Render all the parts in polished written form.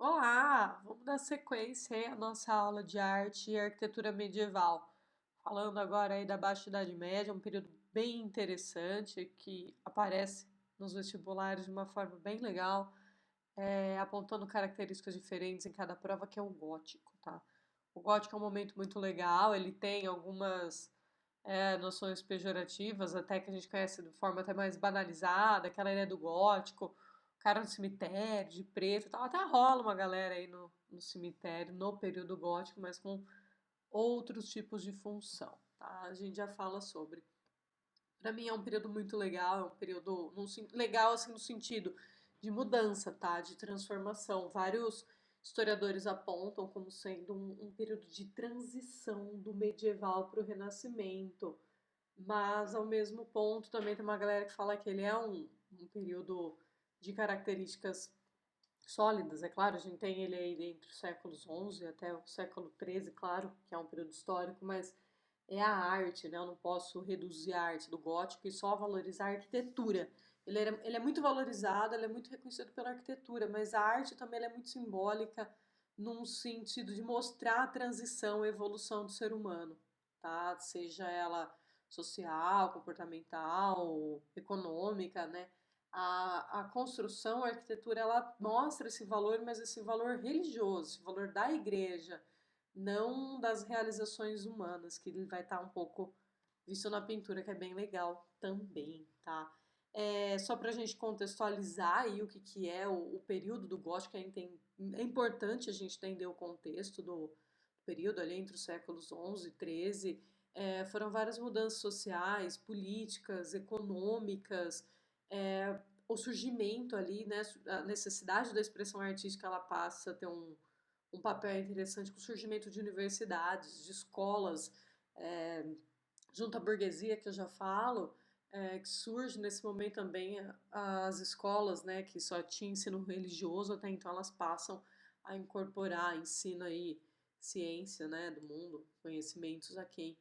Olá, vamos dar sequência aí à nossa aula de arte e arquitetura medieval. Falando agora aí da Baixa Idade Média, um período bem interessante que aparece nos vestibulares de uma forma bem legal, apontando características diferentes em cada prova, que é o gótico, tá? O gótico é um momento muito legal, ele tem algumas noções pejorativas, até que a gente conhece de forma até mais banalizada, aquela ideia do gótico, o cara no cemitério, de preto e tal. Até rola uma galera aí no cemitério, no período gótico, mas com outros tipos de função, tá? A gente já fala sobre. Para mim é um período muito legal, é um período legal assim no sentido de mudança, tá? De transformação. Vários historiadores apontam como sendo um período de transição do medieval para o Renascimento, mas ao mesmo ponto também tem uma galera que fala que ele é um período de características sólidas. É claro, a gente tem ele aí entre os séculos XI até o século XIII, claro, que é um período histórico, mas é a arte, né? Eu não posso reduzir a arte do gótico e só valorizar a arquitetura. Ele é muito valorizado, ele é muito reconhecido pela arquitetura, mas a arte também ela é muito simbólica num sentido de mostrar a transição, a evolução do ser humano, tá? Seja ela social, comportamental, econômica, né? A construção, a arquitetura, ela mostra esse valor, mas esse valor religioso, esse valor da igreja, não das realizações humanas, que ele vai estar um pouco visto na pintura, que é bem legal também, tá? Só para a gente contextualizar aí o que é o período do gótico, é importante a gente entender o contexto do período ali entre os séculos XI e XIII. Foram várias mudanças sociais, políticas, econômicas, o surgimento ali, né, a necessidade da expressão artística, ela passa a ter um papel interessante com o surgimento de universidades, de escolas, é, junto à burguesia, que eu já falo, que surge nesse momento também as escolas, né, que só tinha ensino religioso até então, elas passam a incorporar ensino aí, ciência, né, do mundo, conhecimentos a quem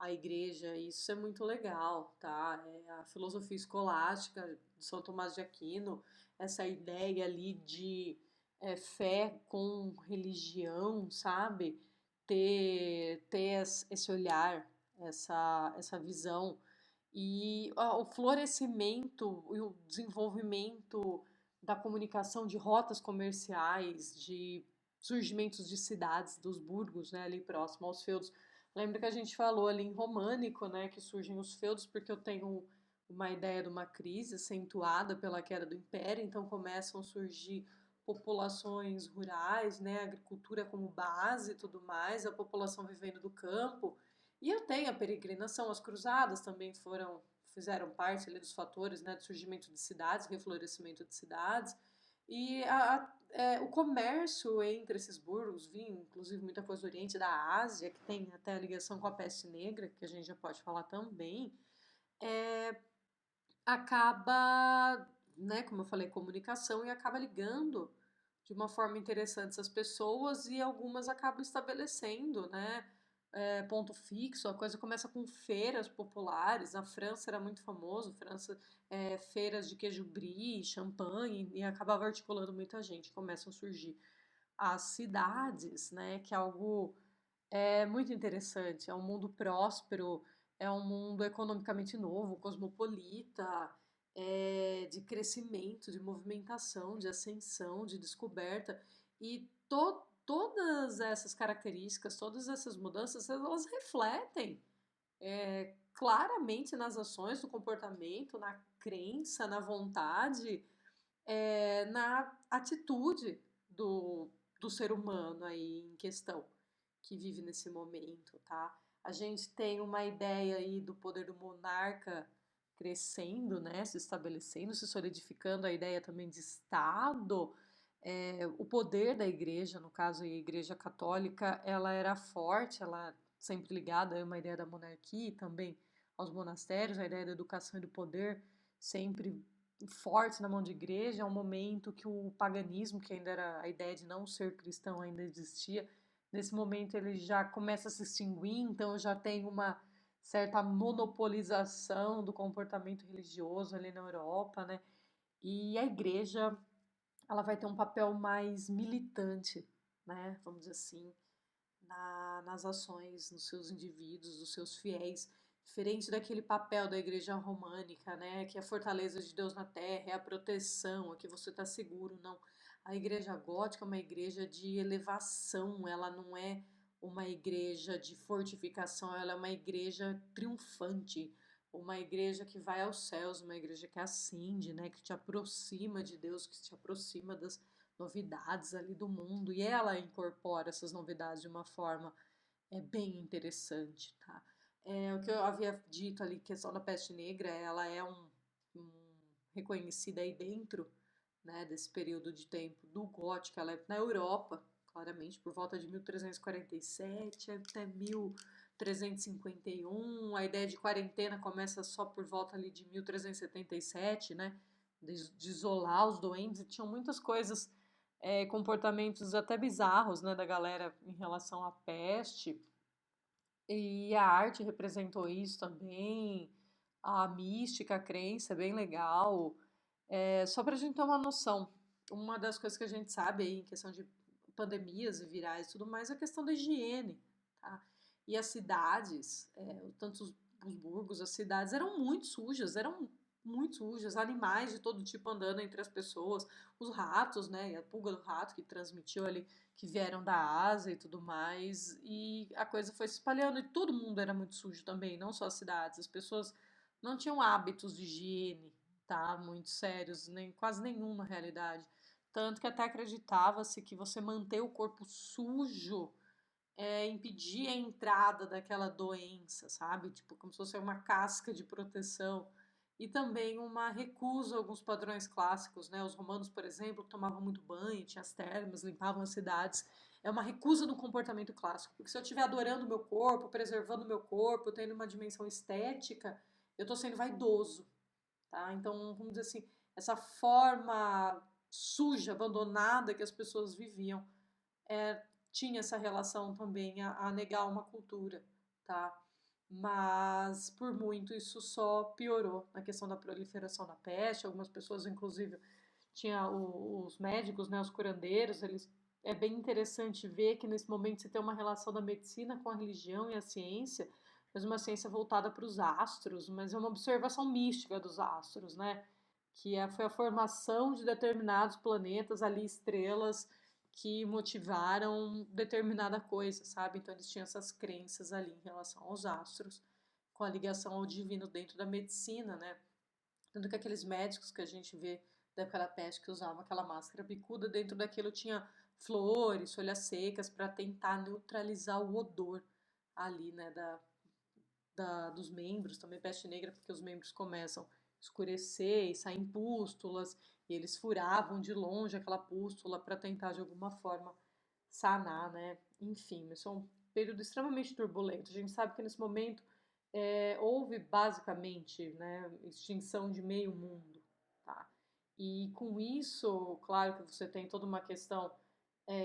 a igreja, isso é muito legal, tá? A filosofia escolástica de São Tomás de Aquino, essa ideia ali de fé com religião, sabe? Ter esse olhar, essa visão. E o florescimento e o desenvolvimento da comunicação de rotas comerciais, de surgimentos de cidades, dos burgos, né, ali próximo aos feudos. Lembra que a gente falou ali em Românico, né, que surgem os feudos porque eu tenho uma ideia de uma crise acentuada pela queda do império, então começam a surgir populações rurais, né, agricultura como base e tudo mais, a população vivendo do campo. E eu tenho a peregrinação, as cruzadas também fizeram parte ali dos fatores, né, do surgimento de cidades, reflorescimento de cidades. E o comércio entre esses burgos vinha, inclusive, muita coisa do Oriente, da Ásia, que tem até a ligação com a peste negra, que a gente já pode falar também, é, acaba, né, como eu falei, comunicação, e acaba ligando de uma forma interessante essas pessoas e algumas acabam estabelecendo, né, ponto fixo, a coisa começa com feiras populares, na França era muito famoso, França, feiras de queijo brie, champanhe, e acabava articulando muita gente, começam a surgir as cidades, né, que é algo muito interessante, é um mundo próspero, é um mundo economicamente novo, cosmopolita, de crescimento, de movimentação, de ascensão, de descoberta. E todas essas características, todas essas mudanças, elas refletem claramente nas ações, no comportamento, na crença, na vontade, na atitude do ser humano aí em questão, que vive nesse momento, tá? A gente tem uma ideia aí do poder do monarca crescendo, né, se estabelecendo, se solidificando, a ideia também de Estado, o poder da igreja, no caso a igreja católica, ela era forte, ela sempre ligada a uma ideia da monarquia e também aos monastérios, a ideia da educação e do poder sempre forte na mão de igreja, é um momento que o paganismo, que ainda era a ideia de não ser cristão, ainda existia. Nesse momento ele já começa a se extinguir, então já tem uma certa monopolização do comportamento religioso ali na Europa, né? E a igreja ela vai ter um papel mais militante, né? Vamos dizer assim, nas ações, nos seus indivíduos, dos seus fiéis, diferente daquele papel da igreja românica, né? Que é a fortaleza de Deus na terra, é a proteção, é que você está seguro, não. A igreja gótica é uma igreja de elevação, ela não é uma igreja de fortificação, ela é uma igreja triunfante, uma igreja que vai aos céus, uma igreja que ascende, né, que te aproxima de Deus, que te aproxima das novidades ali do mundo, e ela incorpora essas novidades de uma forma bem interessante, tá? O que eu havia dito ali, questão da peste negra, ela é um reconhecida aí dentro, né, desse período de tempo do gótico, ela é na Europa, claramente, por volta de 1347 até 1351. A ideia de quarentena começa só por volta ali de 1377, né? De isolar os doentes, e tinham muitas coisas, comportamentos até bizarros, né, da galera em relação à peste. E a arte representou isso também, a mística, a crença, é bem legal. Só para a gente ter uma noção, uma das coisas que a gente sabe aí em questão de pandemias e virais e tudo mais é a questão da higiene, tá? E as cidades, tanto os burgos, as cidades eram muito sujas, animais de todo tipo andando entre as pessoas, os ratos, né, e a pulga do rato que transmitiu ali, que vieram da Ásia e tudo mais, e a coisa foi se espalhando e todo mundo era muito sujo também, não só as cidades, as pessoas não tinham hábitos de higiene, tá? Muito sérios, nem quase nenhum na realidade. Tanto que até acreditava-se que você manter o corpo sujo impedia a entrada daquela doença, sabe? Tipo, como se fosse uma casca de proteção. E também uma recusa a alguns padrões clássicos, né? Os romanos, por exemplo, tomavam muito banho, tinham as termas, limpavam as cidades. É uma recusa do comportamento clássico. Porque se eu estiver adorando o meu corpo, preservando o meu corpo, tendo uma dimensão estética, eu estou sendo vaidoso, tá? Então, vamos dizer assim, essa forma suja, abandonada que as pessoas viviam, tinha essa relação também a negar uma cultura, tá? Mas por muito isso só piorou na questão da proliferação da peste. Algumas pessoas, inclusive, tinha os médicos, né, os curandeiros, eles é bem interessante ver que nesse momento você tem uma relação da medicina com a religião e a ciência, mas uma ciência voltada para os astros, mas é uma observação mística dos astros, né? Foi a formação de determinados planetas ali, estrelas, que motivaram determinada coisa, sabe? Então eles tinham essas crenças ali em relação aos astros, com a ligação ao divino dentro da medicina, né? Tanto que aqueles médicos que a gente vê da época da peste que usavam aquela máscara bicuda, dentro daquilo tinha flores, folhas secas para tentar neutralizar o odor ali, né, dos membros, também peste negra, porque os membros começam a escurecer e saem pústulas, e eles furavam de longe aquela pústula para tentar de alguma forma sanar, né? Enfim, isso é um período extremamente turbulento. A gente sabe que nesse momento houve basicamente, né, extinção de meio mundo, tá? E com isso, claro que você tem toda uma questão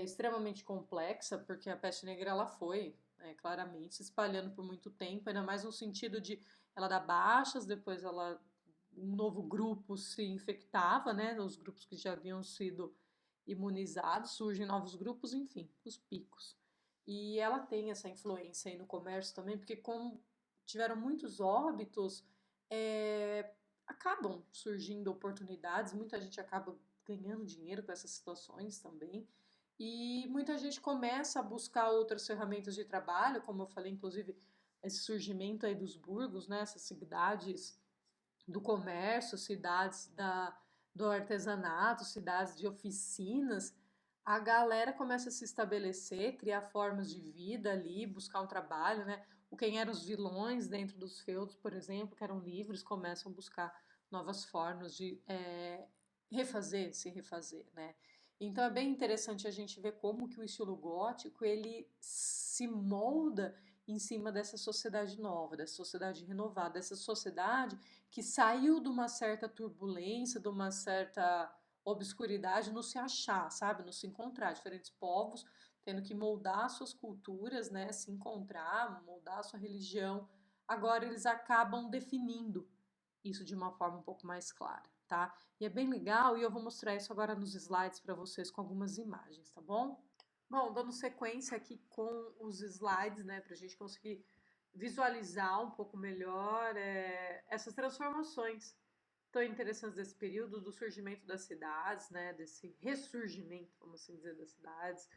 extremamente complexa, porque a peste negra ela foi claramente se espalhando por muito tempo, ainda mais no sentido de ela dar baixas, depois um novo grupo se infectava, né? Os grupos que já haviam sido imunizados, surgem novos grupos, enfim, os picos. E ela tem essa influência aí no comércio também, porque como tiveram muitos óbitos, acabam surgindo oportunidades, muita gente acaba ganhando dinheiro com essas situações também. E muita gente começa a buscar outras ferramentas de trabalho, como eu falei, inclusive esse surgimento aí dos burgos, né, essas cidades do comércio, cidades do artesanato, cidades de oficinas. A galera começa a se estabelecer, criar formas de vida ali, buscar um trabalho, né? Quem eram os vilões dentro dos feudos, por exemplo, que eram livres, começam a buscar novas formas de se refazer, né? Então é bem interessante a gente ver como que o estilo gótico ele se molda em cima dessa sociedade nova, dessa sociedade renovada, dessa sociedade que saiu de uma certa turbulência, de uma certa obscuridade, no se achar, sabe? No se encontrar. Diferentes povos tendo que moldar suas culturas, né? Se encontrar, moldar a sua religião. Agora eles acabam definindo isso de uma forma um pouco mais clara, tá? tá? E é bem legal e eu vou mostrar isso agora nos slides para vocês com algumas imagens, tá bom? Bom, dando sequência aqui com os slides, né, para a gente conseguir visualizar um pouco melhor essas transformações tão interessantes desse período do surgimento das cidades, né, desse ressurgimento, vamos assim dizer, das cidades,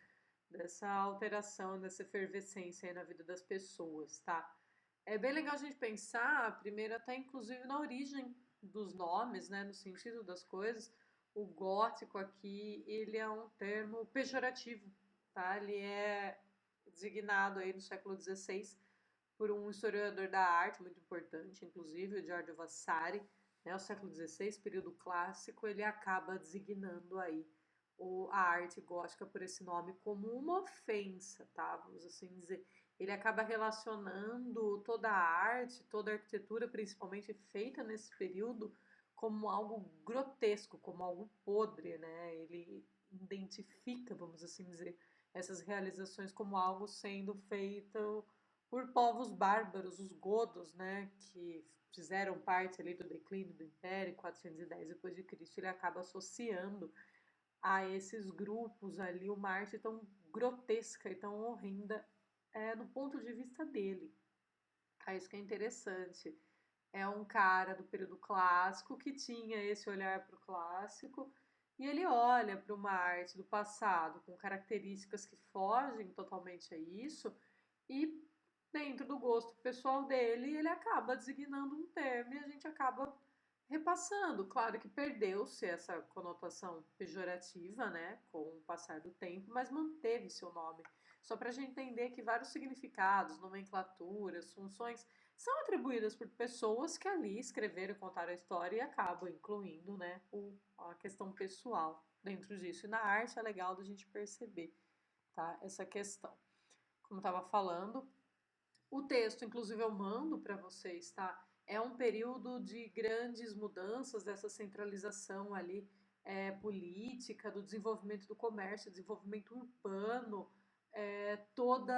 dessa alteração, dessa efervescência aí na vida das pessoas, tá? É bem legal a gente pensar, primeiro até inclusive na origem dos nomes, né, no sentido das coisas. O gótico aqui, ele é um termo pejorativo, tá? Ele é designado aí no século XVI por um historiador da arte muito importante, inclusive o Giorgio Vasari, né? O século XVI, período clássico, ele acaba designando aí a arte gótica por esse nome como uma ofensa, tá? Vamos assim dizer. Ele acaba relacionando toda a arte, toda a arquitetura, principalmente feita nesse período, como algo grotesco, como algo podre, né? Ele identifica, vamos assim dizer, essas realizações como algo sendo feito por povos bárbaros, os godos, né, que fizeram parte ali do declínio do Império, em 410 depois de Cristo. Ele acaba associando a esses grupos ali uma arte tão grotesca e tão horrenda do ponto de vista dele. Tá? Isso que é interessante. É um cara do período clássico que tinha esse olhar para o clássico e ele olha para uma arte do passado com características que fogem totalmente a isso e dentro do gosto pessoal dele ele acaba designando um termo e a gente acaba repassando. Claro que perdeu-se essa conotação pejorativa, né, com o passar do tempo, mas manteve seu nome. Só para a gente entender que vários significados, nomenclaturas, funções são atribuídas por pessoas que ali escreveram, contaram a história e acabam incluindo, né, a questão pessoal dentro disso. E na arte é legal da gente perceber, tá, essa questão. Como estava falando, o texto, inclusive, eu mando para vocês, tá? É um período de grandes mudanças dessa centralização ali política, do desenvolvimento do comércio, desenvolvimento urbano, todas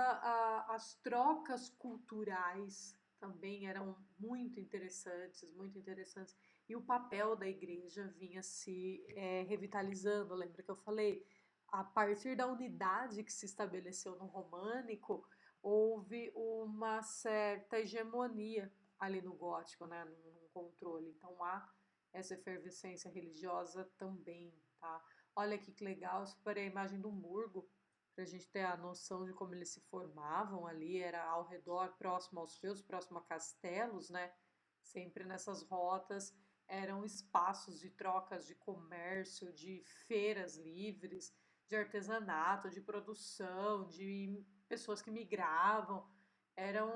as trocas culturais também eram muito interessantes, muito interessantes. E o papel da igreja vinha se revitalizando. Lembra que eu falei? A partir da unidade que se estabeleceu no românico, houve uma certa hegemonia ali no gótico, né, num controle. Então há essa efervescência religiosa também, tá? Olha aqui que legal, eu separei a imagem do Burgo para a gente ter a noção de como eles se formavam ali, era ao redor, próximo aos feudos, próximo a castelos, né? Sempre nessas rotas eram espaços de trocas de comércio, de feiras livres, de artesanato, de produção, de pessoas que migravam, eram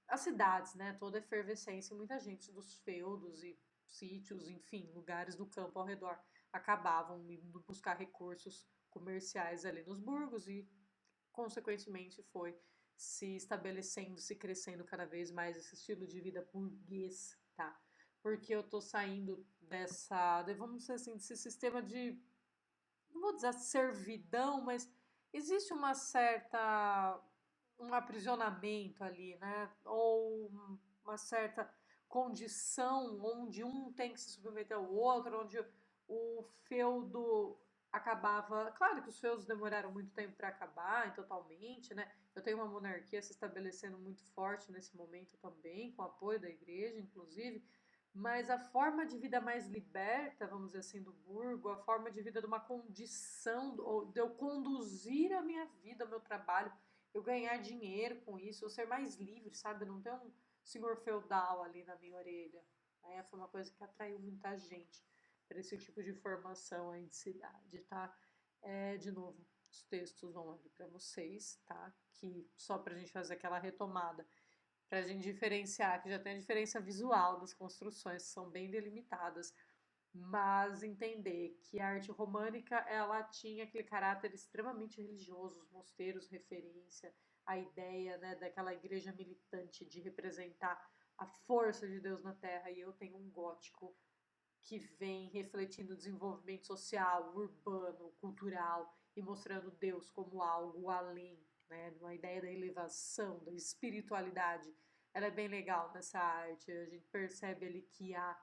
as cidades, né? Toda a efervescência, muita gente dos feudos e sítios, enfim, lugares do campo ao redor acabavam indo buscar recursos comerciais ali nos burgos e, consequentemente, foi se estabelecendo, se crescendo cada vez mais esse estilo de vida burguês, tá? Porque eu tô saindo vamos dizer assim, desse sistema de, não vou dizer servidão, mas existe um aprisionamento ali, né? Ou uma certa condição onde um tem que se submeter ao outro, onde o feudo acabava. Claro que os feudos demoraram muito tempo para acabar totalmente, né? Eu tenho uma monarquia se estabelecendo muito forte nesse momento também, com apoio da igreja, inclusive. Mas a forma de vida mais liberta, vamos dizer assim, do burgo, a forma de vida de uma condição, de eu conduzir a minha vida, o meu trabalho, eu ganhar dinheiro com isso, eu ser mais livre, sabe? Não ter um senhor feudal ali na minha orelha. Foi uma coisa que atraiu muita gente para esse tipo de formação aí de cidade, tá? De novo, os textos vão ali para vocês, tá? Que só para a gente fazer aquela retomada para a gente diferenciar, que já tem a diferença visual das construções, que são bem delimitadas, mas entender que a arte românica ela tinha aquele caráter extremamente religioso, os mosteiros, referência, a ideia, né, daquela igreja militante de representar a força de Deus na Terra, e eu tenho um gótico que vem refletindo o desenvolvimento social, urbano, cultural e mostrando Deus como algo além, né? Uma ideia da elevação, da espiritualidade. Ela é bem legal nessa arte. A gente percebe ali que há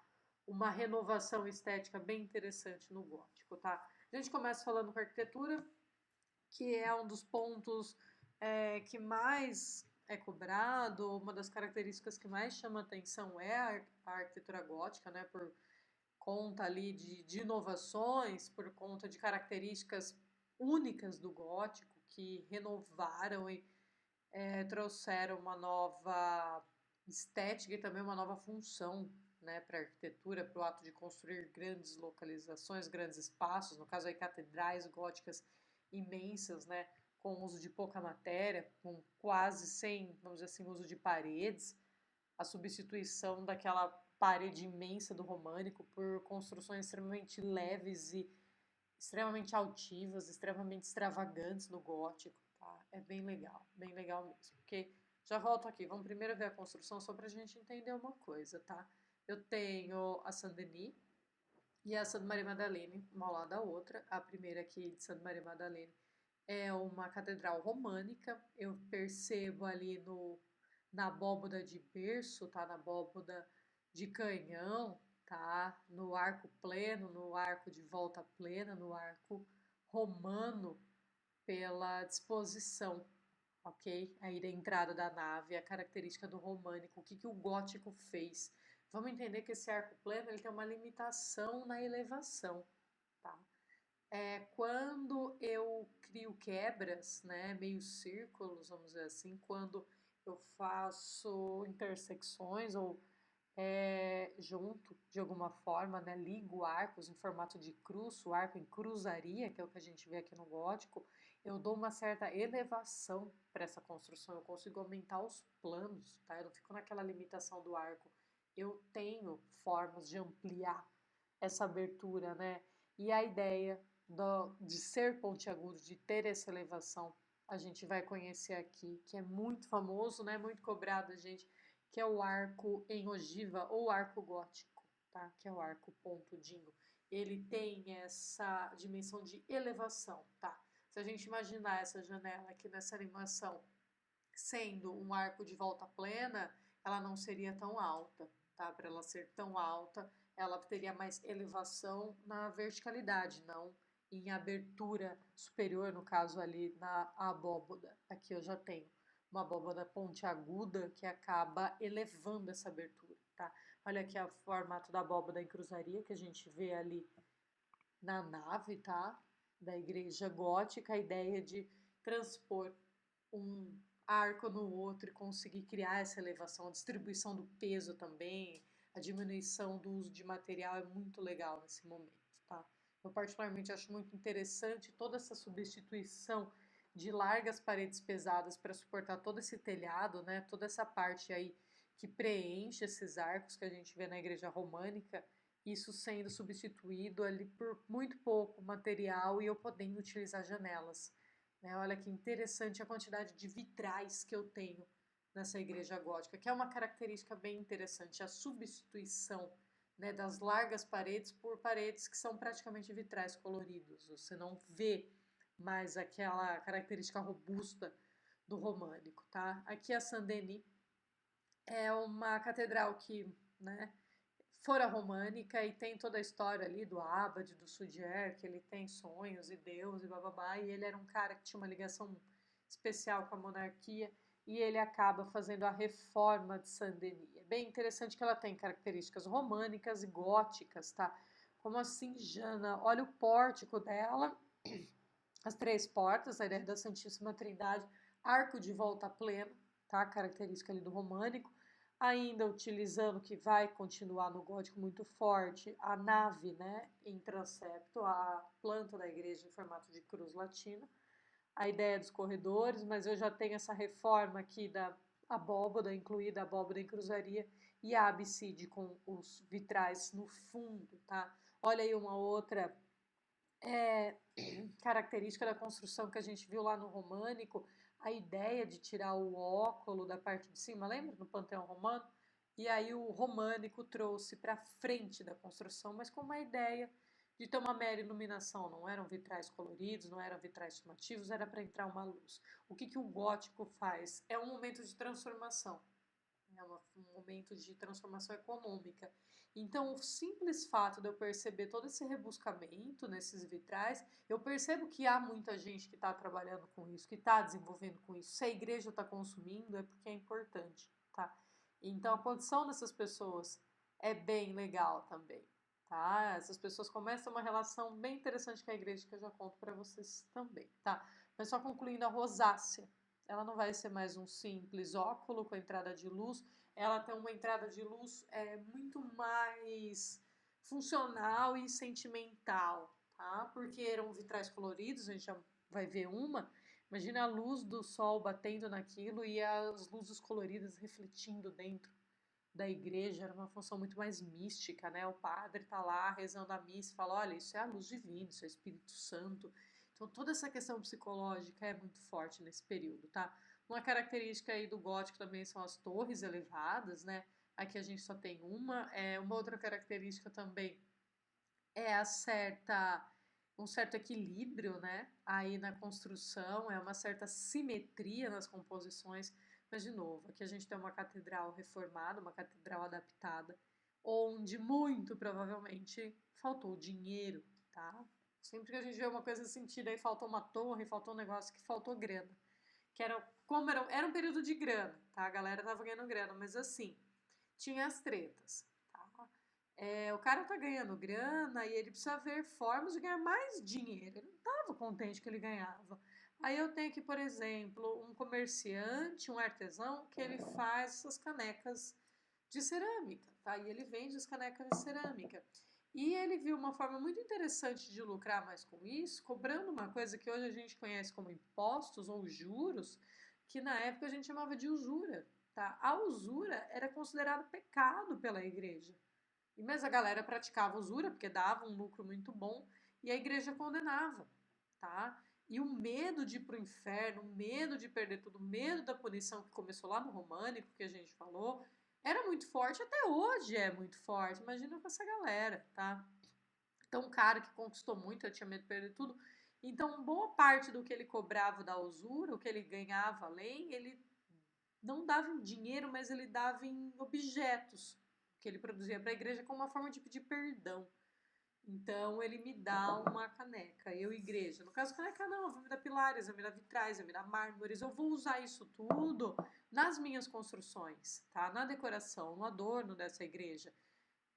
uma renovação estética bem interessante no gótico, tá? A gente começa falando com arquitetura, que é um dos pontos que mais é cobrado, uma das características que mais chama atenção é a arquitetura gótica, né? Por conta ali de inovações, por conta de características únicas do gótico que renovaram e trouxeram uma nova estética e também uma nova função, né, para a arquitetura, para o ato de construir grandes localizações, grandes espaços, no caso aí catedrais góticas imensas, né, com uso de pouca matéria, com quase sem, vamos dizer assim, uso de paredes, a substituição daquela parede imensa do românico por construções extremamente leves e extremamente altivas, extremamente extravagantes no gótico, tá? É bem legal mesmo. Porque, já volto aqui, vamos primeiro ver a construção só pra gente entender uma coisa, tá? Eu tenho a Saint-Denis e a Sainte-Marie-Madeleine, uma ao lado da outra. A primeira aqui de Sainte-Marie-Madeleine é uma catedral românica. Eu percebo ali na abóboda de berço, tá? Na abóboda de canhão, tá? No arco pleno, no arco de volta plena, no arco romano, pela disposição, ok? Aí da entrada da nave, a característica do românico, o que o gótico fez. Vamos entender que esse arco pleno ele tem uma limitação na elevação, tá? Quando eu crio quebras, né, meio círculos, vamos dizer assim, quando eu faço intersecções ou junto de alguma forma, né, ligo arcos em formato de cruz, o arco em cruzaria, que é o que a gente vê aqui no gótico, eu dou uma certa elevação para essa construção, eu consigo aumentar os planos, tá? Eu não fico naquela limitação do arco, eu tenho formas de ampliar essa abertura, né? E a ideia de ser pontiagudo, de ter essa elevação, a gente vai conhecer aqui, que é muito famoso, né? Muito cobrado, gente, que é o arco em ogiva ou arco gótico, tá? Que é o arco pontudinho. Ele tem essa dimensão de elevação, tá? Se a gente imaginar essa janela aqui nessa animação sendo um arco de volta plena, ela não seria tão alta, tá? Para ela ser tão alta, ela teria mais elevação na verticalidade, não em abertura superior, no caso ali na abóboda. Aqui eu já tenho uma abóboda pontiaguda que acaba elevando essa abertura, tá? Olha aqui o formato da abóboda em cruzaria que a gente vê ali na nave, tá? Da igreja gótica, a ideia de transpor um arco no outro e conseguir criar essa elevação, a distribuição do peso também, a diminuição do uso de material é muito legal nesse momento, tá? Eu particularmente acho muito interessante toda essa substituição de largas paredes pesadas para suportar todo esse telhado, né? Toda essa parte aí que preenche esses arcos que a gente vê na igreja românica, isso sendo substituído ali por muito pouco material e eu podendo utilizar janelas. Né? Olha que interessante a quantidade de vitrais que eu tenho nessa igreja gótica, que é uma característica bem interessante, a substituição, né, das largas paredes por paredes que são praticamente vitrais coloridos. Você não vê mais aquela característica robusta do românico, tá? Aqui a Saint-Denis é uma catedral que, né, fora românica e tem toda a história ali do Abade, do Suger, que ele tem sonhos e Deus e bababá, e ele era um cara que tinha uma ligação especial com a monarquia e ele acaba fazendo a reforma de Saint-Denis. É bem interessante que ela tem características românicas e góticas, tá? Como assim, Jana? Olha o pórtico dela, as três portas, a ideia da Santíssima Trindade, arco de volta plena, tá? Característica ali do românico, ainda utilizando que vai continuar no gótico muito forte, a nave, né, em transepto, a planta da igreja em formato de cruz latina, a ideia dos corredores, mas eu já tenho essa reforma aqui da abóboda, incluída a abóboda em cruzaria, e a abside com os vitrais no fundo, tá? Olha aí uma outra característica da construção que a gente viu lá no românico, a ideia de tirar o óculo da parte de cima, lembra no Panteão Romano? E aí o românico trouxe para frente da construção, mas com uma ideia de ter uma mera iluminação, não eram vitrais coloridos, não eram vitrais chamativos, era para entrar uma luz. O que o gótico faz? É um momento de transformação. é um momento de transformação econômica. Então, o simples fato de eu perceber todo esse rebuscamento nesses vitrais, eu percebo que há muita gente que está trabalhando com isso, que está desenvolvendo com isso. Se a igreja está consumindo, é porque é importante, tá? Então, a condição dessas pessoas é bem legal também, tá? Essas pessoas começam uma relação bem interessante com a igreja, que eu já conto para vocês também, tá? Mas só concluindo, a rosácea, ela não vai ser mais um simples óculo com entrada de luz, ela tem uma entrada de luz muito mais funcional e sentimental, tá? Porque eram vitrais coloridos, a gente já vai ver uma. Imagina a luz do sol batendo naquilo e as luzes coloridas refletindo dentro da igreja, era uma função muito mais mística, né? O padre tá lá rezando a missa e fala, olha, isso é a luz divina, isso é o Espírito Santo. Então toda essa questão psicológica é muito forte nesse período, tá? Uma característica aí do gótico também são as torres elevadas, né? Aqui a gente só tem uma. Uma outra característica também é um certo equilíbrio, né? Aí na construção, é uma certa simetria nas composições. Mas, de novo, aqui a gente tem uma catedral reformada, uma catedral adaptada, onde muito provavelmente faltou dinheiro, tá? Sempre que a gente vê uma coisa sentida aí, faltou uma torre, faltou um negócio que faltou grana. Que era um período de grana, tá? A galera tava ganhando grana, mas assim, tinha as tretas, tá? O cara tá ganhando grana e ele precisa ver formas de ganhar mais dinheiro. Ele não estava contente que ele ganhava. Aí eu tenho aqui, por exemplo, um comerciante, um artesão, que ele faz essas canecas de cerâmica, tá? E ele vende as canecas de cerâmica. E ele viu uma forma muito interessante de lucrar mais com isso, cobrando uma coisa que hoje a gente conhece como impostos ou juros, que na época a gente chamava de usura, tá? A usura era considerado pecado pela igreja. Mas a galera praticava usura porque dava um lucro muito bom e a igreja condenava, tá? E o medo de ir pro inferno, o medo de perder tudo, o medo da punição que começou lá no Românico, que a gente falou, era muito forte, até hoje é muito forte. Imagina com essa galera, tá? Então, um cara que conquistou muito, eu tinha medo de perder tudo. Então, boa parte do que ele cobrava da usura, o que ele ganhava além, ele não dava em dinheiro, mas ele dava em objetos que ele produzia para a igreja como uma forma de pedir perdão. Então ele me dá uma caneca, eu igreja. No caso, caneca não, eu vou me dar pilares, eu me dar vitrais, eu me dar mármores. Eu vou usar isso tudo nas minhas construções, tá? Na decoração, no adorno dessa igreja,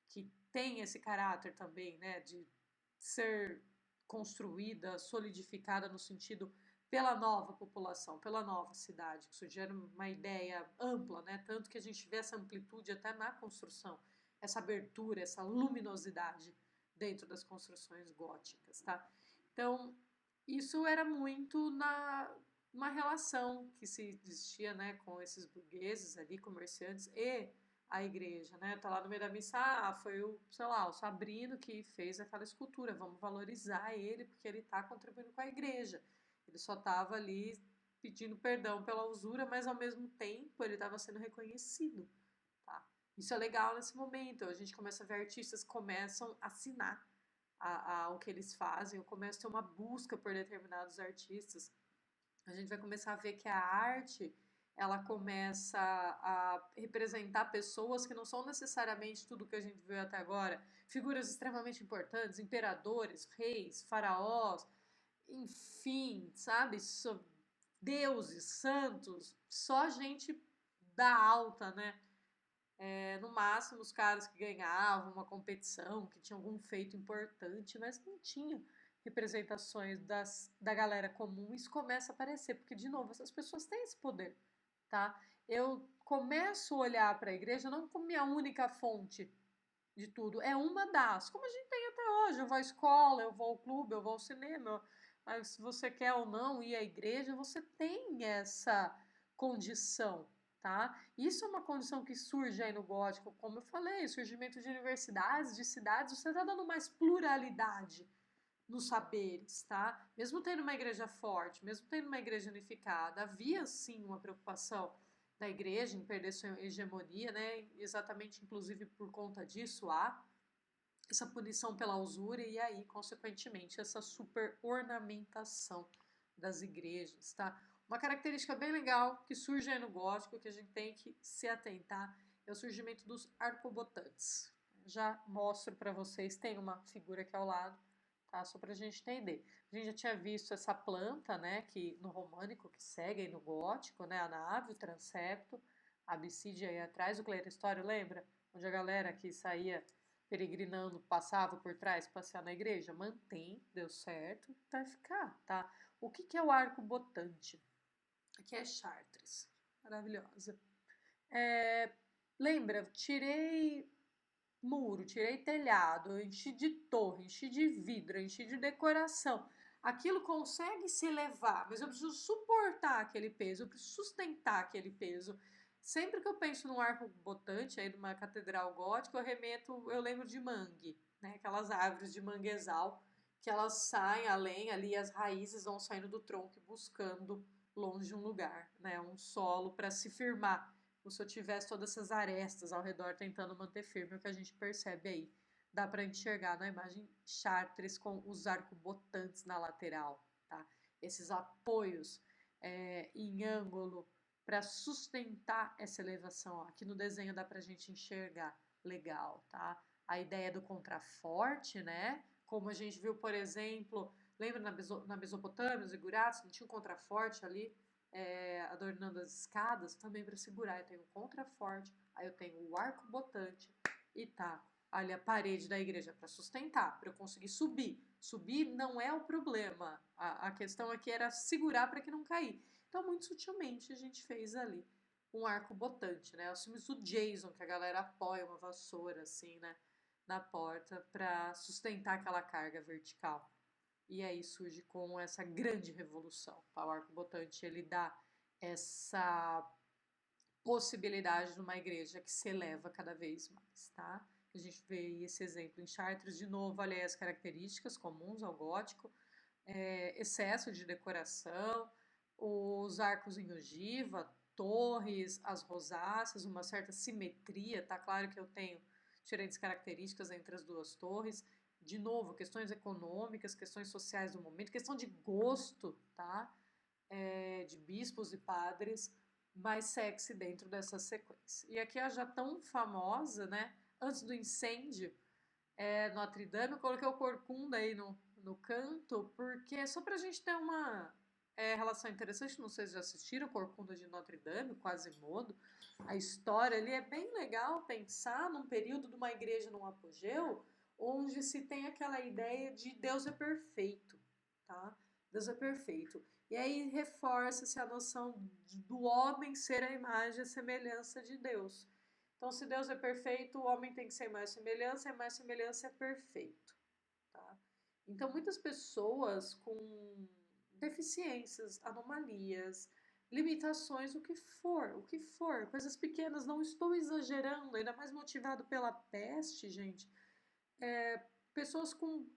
que tem esse caráter também, né, de ser construída, solidificada no sentido pela nova população, pela nova cidade, que sugere uma ideia ampla, né? Tanto que a gente vê essa amplitude até na construção, essa abertura, essa luminosidade dentro das construções góticas, tá? Então, isso era muito na uma relação que se existia, né, com esses burgueses ali, comerciantes e a igreja, né? Tá lá no meio da missa, foi o, sei lá, o Sabrino que fez aquela escultura, vamos valorizar ele porque ele tá contribuindo com a igreja. Ele só tava ali pedindo perdão pela usura, mas ao mesmo tempo ele estava sendo reconhecido, tá? Isso é legal nesse momento, a gente começa a ver artistas que começam a assinar o que eles fazem, começa a ter uma busca por determinados artistas. A gente vai começar a ver que a arte ela começa a representar pessoas que não são necessariamente tudo que a gente viu até agora, figuras extremamente importantes, imperadores, reis, faraós, enfim, sabe? Deuses, santos, só gente da alta, né? No máximo os caras que ganhavam uma competição, que tinham algum feito importante, mas não tinham representações da galera comum. Isso começa a aparecer, porque, de novo, essas pessoas têm esse poder, tá? Eu começo a olhar para a igreja não como minha única fonte de tudo, é uma das, como a gente tem até hoje. Eu vou à escola, eu vou ao clube, eu vou ao cinema, mas se você quer ou não ir à igreja, você tem essa condição, tá? Isso é uma condição que surge aí no gótico, como eu falei, surgimento de universidades, de cidades, você está dando mais pluralidade nos saberes, tá? Mesmo tendo uma igreja forte, mesmo tendo uma igreja unificada, havia sim uma preocupação da igreja em perder sua hegemonia, né? Exatamente, inclusive por conta disso, há essa punição pela usura e aí, consequentemente, essa super ornamentação das igrejas, tá? Uma característica bem legal que surge aí no gótico, que a gente tem que se atentar, é o surgimento dos arcobotantes. Já mostro para vocês, tem uma figura aqui ao lado, tá? Só para a gente entender. A gente já tinha visto essa planta, né, que no românico que segue aí no gótico, né, a nave, o transepto, a absíde aí atrás, o clerestório, lembra? Onde a galera que saía peregrinando passava por trás, passear na igreja? Mantém, deu certo, vai ficar, tá? O que é o arco botante? Aqui é Chartres, maravilhosa. Lembra, tirei muro, tirei telhado, enchi de torre, enchi de vidro, enchi de decoração. Aquilo consegue se elevar, mas eu preciso suportar aquele peso, eu preciso sustentar aquele peso. Sempre que eu penso num arco botante aí numa catedral gótica, eu lembro de mangue, né? Aquelas árvores de manguezal que elas saem além ali, as raízes vão saindo do tronco e buscando longe um lugar, né? Um solo para se firmar, como se eu tivesse todas essas arestas ao redor tentando manter firme, o que a gente percebe aí. Dá para enxergar na imagem Chartres com os arcobotantes na lateral, tá? Esses apoios em ângulo para sustentar essa elevação. Ó. Aqui no desenho dá para a gente enxergar legal, tá? A ideia do contraforte, né? Como a gente viu, por exemplo, lembra na Mesopotâmia, os iguratos, não tinha um contraforte ali? Adornando as escadas, também para segurar. Eu tenho um contraforte, aí eu tenho o arco botante e tá ali a parede da igreja para sustentar, para eu conseguir subir. Subir não é o problema. A questão aqui era segurar para que não cair. Então, muito sutilmente, a gente fez ali um arco botante, né? Os filmes do Jason, que a galera apoia uma vassoura assim, né? Na porta para sustentar aquela carga vertical. E aí surge com essa grande revolução. O arco botante ele dá essa possibilidade de uma igreja que se eleva cada vez mais, tá? A gente vê esse exemplo em Chartres, de novo, olha as características comuns ao gótico, excesso de decoração, os arcos em ogiva, torres, as rosáceas, uma certa simetria, tá claro que eu tenho diferentes características entre as duas torres, de novo, questões econômicas, questões sociais do momento, questão de gosto, tá? De bispos e padres, mais sexy dentro dessa sequência. E aqui a já tão famosa, né? Antes do incêndio, Notre Dame, eu coloquei o corcunda aí no canto, porque é só pra gente ter uma relação interessante, não sei se já assistiram Corcunda de Notre Dame, Quasimodo. A história ali é bem legal pensar num período de uma igreja num apogeu, onde se tem aquela ideia de Deus é perfeito, tá? Deus é perfeito. E aí reforça-se a noção do homem ser a imagem e a semelhança de Deus. Então, se Deus é perfeito, o homem tem que ser mais semelhança, e mais semelhança é perfeito. Tá? Então, muitas pessoas com deficiências, anomalias, limitações, o que for, coisas pequenas, não estou exagerando, ainda mais motivado pela peste, gente. Pessoas com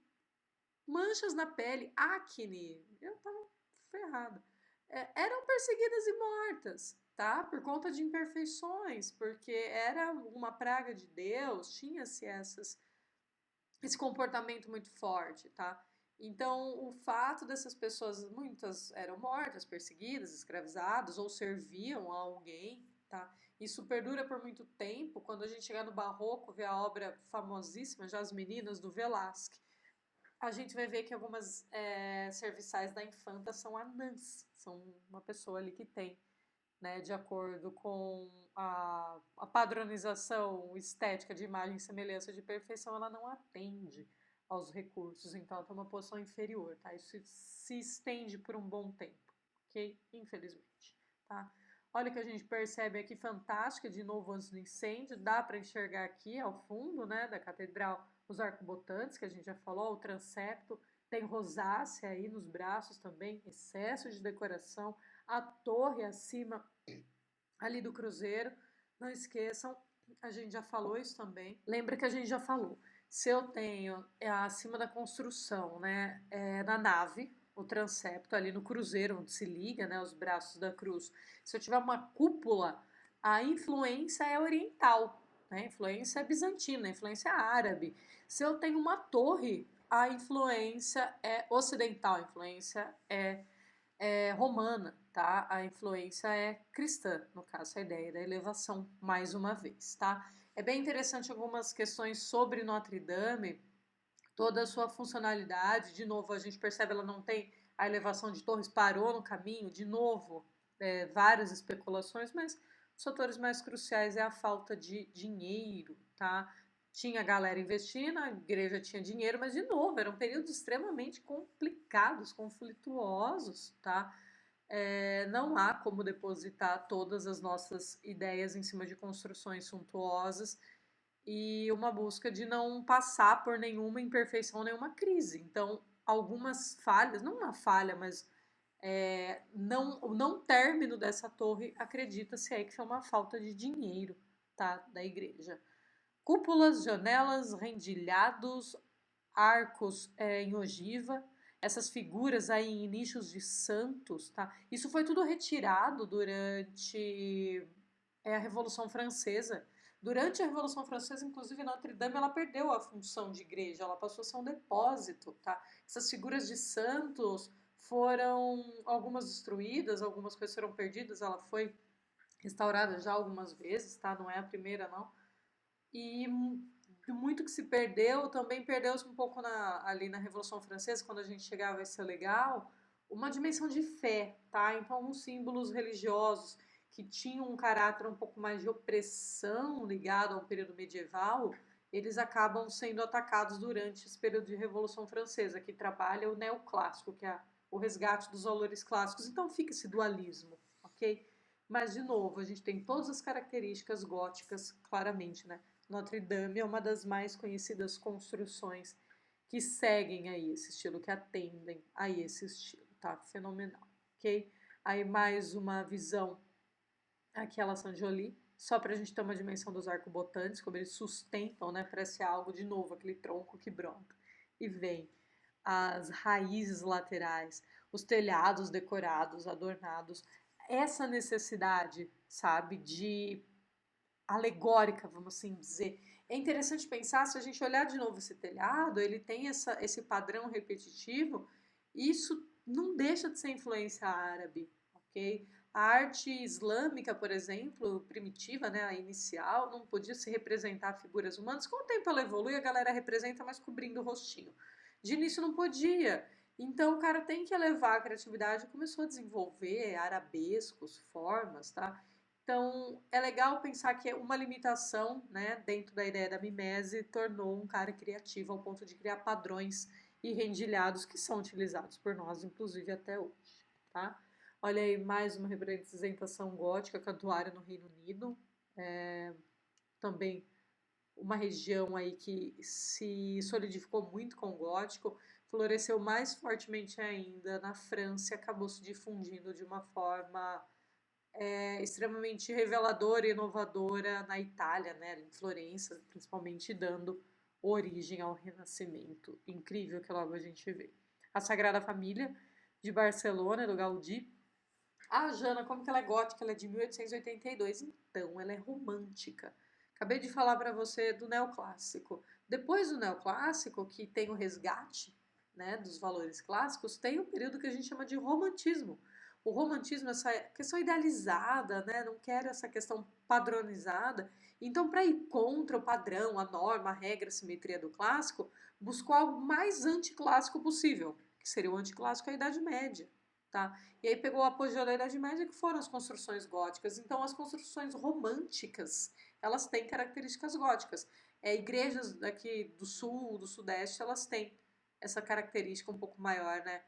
manchas na pele, acne, eu tava ferrada. Eram perseguidas e mortas, tá? Por conta de imperfeições, porque era uma praga de Deus, tinha-se esse comportamento muito forte, tá? Então, o fato dessas pessoas, muitas eram mortas, perseguidas, escravizadas ou serviam a alguém, tá? Isso perdura por muito tempo. Quando a gente chegar no Barroco, ver a obra famosíssima, já As Meninas, do Velázquez, a gente vai ver que algumas serviçais da infanta são anãs, são uma pessoa ali que tem, né, de acordo com a padronização estética de imagem, semelhança de perfeição, ela não atende aos recursos, então ela tem uma posição inferior, tá? Isso se estende por um bom tempo, ok? Infelizmente, tá? Olha o que a gente percebe aqui, fantástica, de novo antes do incêndio, dá para enxergar aqui ao fundo, né, da catedral, os arcobotantes, que a gente já falou, o transepto, tem rosácea aí nos braços também, excesso de decoração, a torre acima ali do cruzeiro, não esqueçam, a gente já falou isso também. Lembra que a gente já falou, se eu tenho acima da construção, né, na nave, o transepto ali no cruzeiro, onde se liga, né, os braços da cruz, se eu tiver uma cúpula, a influência é oriental, né, a influência é bizantina, a influência é árabe. Se eu tenho uma torre, a influência é ocidental, a influência é romana, tá? A influência é cristã, no caso, a ideia da elevação, mais uma vez, tá? É bem interessante algumas questões sobre Notre Dame, toda a sua funcionalidade. De novo, a gente percebe ela não tem a elevação de torres, parou no caminho, de novo, várias especulações, mas os fatores mais cruciais é a falta de dinheiro, tá? Tinha galera investindo, a igreja tinha dinheiro, mas de novo, eram períodos extremamente complicados, conflituosos, tá? Não há como depositar todas as nossas ideias em cima de construções suntuosas e uma busca de não passar por nenhuma imperfeição, nenhuma crise. Então, algumas falhas, não uma falha, mas o não término dessa torre, acredita-se aí que foi uma falta de dinheiro, tá, da igreja. Cúpulas, janelas, rendilhados, arcos em ogiva, essas figuras aí em nichos de santos, tá? Isso foi tudo retirado durante a Revolução Francesa. Durante a Revolução Francesa, inclusive, Notre Dame ela perdeu a função de igreja, ela passou a ser um depósito, tá? Essas figuras de santos foram algumas destruídas, algumas coisas foram perdidas, ela foi restaurada já algumas vezes, tá? Não é a primeira, não. E muito que se perdeu, também perdeu-se um pouco ali na Revolução Francesa, quando a gente chegava a ser legal, uma dimensão de fé, tá? Então, alguns símbolos religiosos que tinham um caráter um pouco mais de opressão ligado ao período medieval, eles acabam sendo atacados durante esse período de Revolução Francesa, que trabalha o neoclássico, que é o resgate dos valores clássicos. Então, fica esse dualismo, ok? Mas, de novo, a gente tem todas as características góticas, claramente, né? Notre Dame é uma das mais conhecidas construções que seguem aí esse estilo, que atendem a esse estilo, tá? Fenomenal, ok? Aí mais uma visão aqui a La Saint-Joly, só para a gente ter uma dimensão dos arcobotantes, como eles sustentam, né? Parece algo, de novo, aquele tronco que brota. E vem as raízes laterais, os telhados decorados, adornados. Essa necessidade, sabe, de alegórica, vamos assim dizer. É interessante pensar, se a gente olhar de novo esse telhado, ele tem esse padrão repetitivo, e isso não deixa de ser influência árabe, ok? A arte islâmica, por exemplo, primitiva, né, a inicial, não podia se representar figuras humanas. Com o tempo ela evolui, a galera representa, mas cobrindo o rostinho. De início não podia. Então o cara tem que elevar a criatividade e começou a desenvolver arabescos, formas, tá? Então, é legal pensar que uma limitação, né, dentro da ideia da mimese, tornou um cara criativo ao ponto de criar padrões e rendilhados que são utilizados por nós, inclusive até hoje, tá? Olha aí mais uma representação gótica, cantuária no Reino Unido, também uma região aí que se solidificou muito com o gótico, floresceu mais fortemente ainda na França e acabou se difundindo de uma forma extremamente reveladora e inovadora na Itália, né, em Florença, principalmente dando origem ao Renascimento. Incrível que logo a gente vê. A Sagrada Família de Barcelona, do Gaudí. A Jana, como que ela é gótica? Ela é de 1882, então ela é romântica. Acabei de falar para você do neoclássico. Depois do neoclássico, que tem o resgate, né, dos valores clássicos, tem o período que a gente chama de romantismo. O romantismo, essa questão idealizada, né, não quer essa questão padronizada. Então, para ir contra o padrão, a norma, a regra, a simetria do clássico, buscou algo mais anticlássico possível, que seria o anticlássico à Idade Média. Tá? E aí pegou o apogeu da Idade Média, que foram as construções góticas. Então, as construções românticas, elas têm características góticas. Igrejas daqui do sul, do sudeste, elas têm essa característica um pouco maior, né?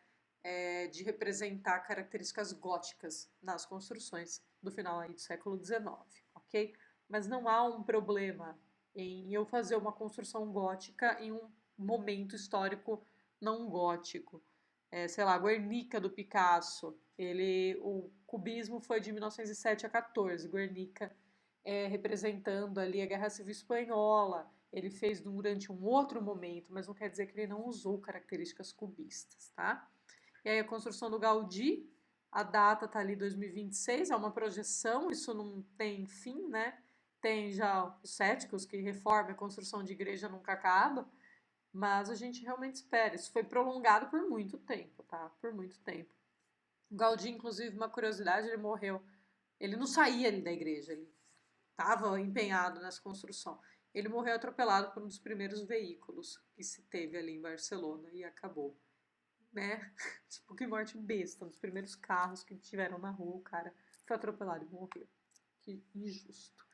De representar características góticas nas construções do final aí do século XIX, ok? Mas não há um problema em eu fazer uma construção gótica em um momento histórico não gótico. Sei lá, Guernica do Picasso. O cubismo foi de 1907 a 14. Guernica representando ali a Guerra Civil Espanhola. Ele fez durante um outro momento, mas não quer dizer que ele não usou características cubistas, tá? E aí a construção do Gaudí, a data tá ali 2026, é uma projeção, isso não tem fim, né? Tem já os céticos que reforma a construção de igreja nunca acaba, mas a gente realmente espera. Isso foi prolongado por muito tempo, tá? Por muito tempo. O Gaudí, inclusive, uma curiosidade, ele morreu. Ele não saía ali da igreja, ele estava empenhado nessa construção. Ele morreu atropelado por um dos primeiros veículos que se teve ali em Barcelona e acabou, né? Tipo, que morte besta, um dos primeiros carros que tiveram na rua, o cara foi atropelado e morreu. Que injusto.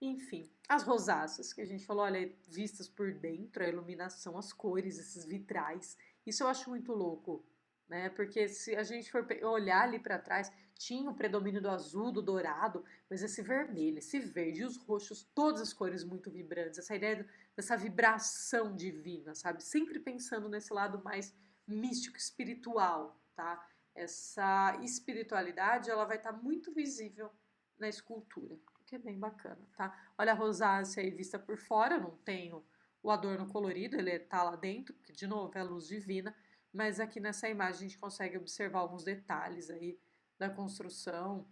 Enfim, as rosáceas que a gente falou, olha, vistas por dentro, a iluminação, as cores, esses vitrais, isso eu acho muito louco, né? Porque se a gente for olhar ali para trás, tinha o predomínio do azul, do dourado, mas esse vermelho, esse verde, os roxos, todas as cores muito vibrantes, essa ideia dessa vibração divina, sabe? Sempre pensando nesse lado mais místico, espiritual, tá? Essa espiritualidade, ela vai estar muito visível na escultura, o que é bem bacana, tá? Olha a rosácea aí vista por fora, não tenho o adorno colorido, ele tá lá dentro, porque de novo é a luz divina, mas aqui nessa imagem a gente consegue observar alguns detalhes aí da construção,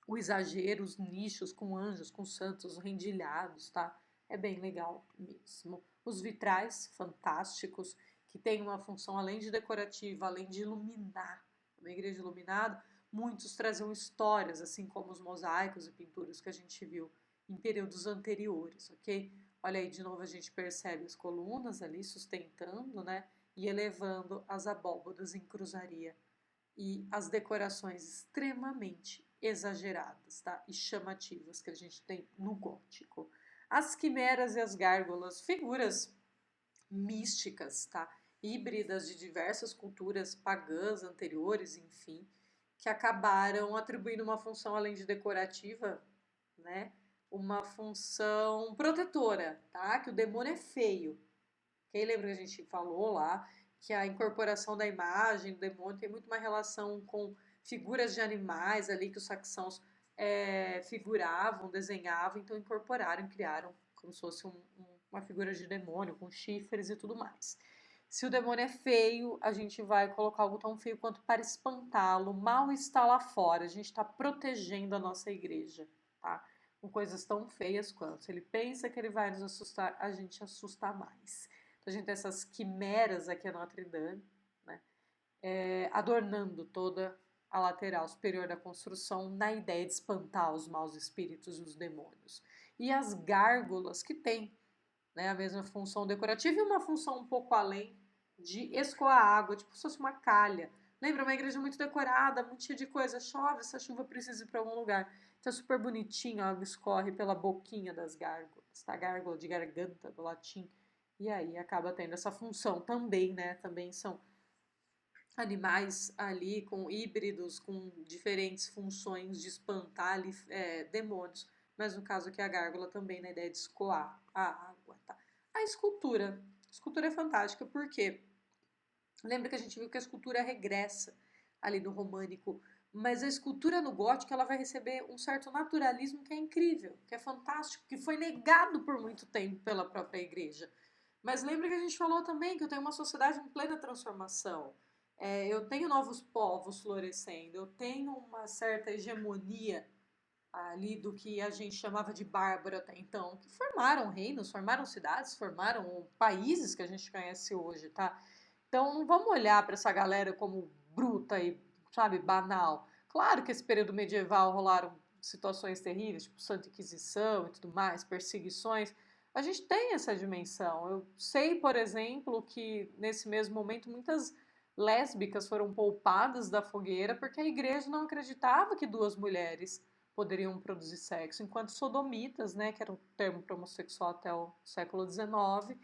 o exagero, os nichos com anjos, com santos rendilhados, tá? É bem legal mesmo. Os vitrais fantásticos, que tem uma função além de decorativa, além de iluminar, uma igreja iluminada, muitos traziam histórias, assim como os mosaicos e pinturas que a gente viu em períodos anteriores, ok? Olha aí, de novo a gente percebe as colunas ali sustentando, né? E elevando as abóbadas em cruzaria e as decorações extremamente exageradas, tá? E chamativas que a gente tem no gótico. As quimeras e as gárgulas, figuras místicas, tá? Híbridas de diversas culturas pagãs anteriores, enfim, que acabaram atribuindo uma função além de decorativa, né? Uma função protetora, tá? Que o demônio é feio. Quem lembra que a gente falou lá que a incorporação da imagem do demônio tem muito uma relação com figuras de animais ali que os saxãos figuravam, desenhavam, então incorporaram, criaram como se fosse uma figura de demônio com chifres e tudo mais. Se o demônio é feio, a gente vai colocar algo tão feio quanto para espantá-lo. Mal está lá fora, a gente está protegendo a nossa igreja, tá? Com coisas tão feias quanto. Se ele pensa que ele vai nos assustar, a gente assusta mais. Então, a gente tem essas quimeras aqui a Notre Dame, né? Adornando toda a lateral superior da construção na ideia de espantar os maus espíritos e os demônios. E as gárgulas que têm, né, a mesma função decorativa e uma função um pouco além de escoar água, tipo se fosse uma calha. Lembra, uma igreja muito decorada, muito cheia de coisa, chove, essa chuva precisa ir para algum lugar. Então é super bonitinho, a água escorre pela boquinha das gárgulas, tá? Gárgula de garganta, do latim. E aí acaba tendo essa função também, né? Também são animais ali com híbridos, com diferentes funções de espantar ali, demônios. Mas no caso aqui a gárgula também na ideia de escoar a água, tá? A escultura. A escultura é fantástica porque lembra que a gente viu que a escultura regressa ali no românico, mas a escultura no gótico ela vai receber um certo naturalismo que é incrível, que é fantástico, que foi negado por muito tempo pela própria igreja. Mas lembra que a gente falou também que eu tenho uma sociedade em plena transformação. Eu tenho novos povos florescendo, eu tenho uma certa hegemonia ali do que a gente chamava de bárbaro até então, que formaram reinos, formaram cidades, formaram países que a gente conhece hoje, tá? Então não vamos olhar para essa galera como bruta e, sabe, banal. Claro que esse período medieval rolaram situações terríveis, tipo Santa Inquisição e tudo mais, perseguições. A gente tem essa dimensão. Eu sei, por exemplo, que nesse mesmo momento muitas lésbicas foram poupadas da fogueira porque a igreja não acreditava que duas mulheres poderiam produzir sexo, enquanto sodomitas, né, que era um termo para homossexual até o século XIX,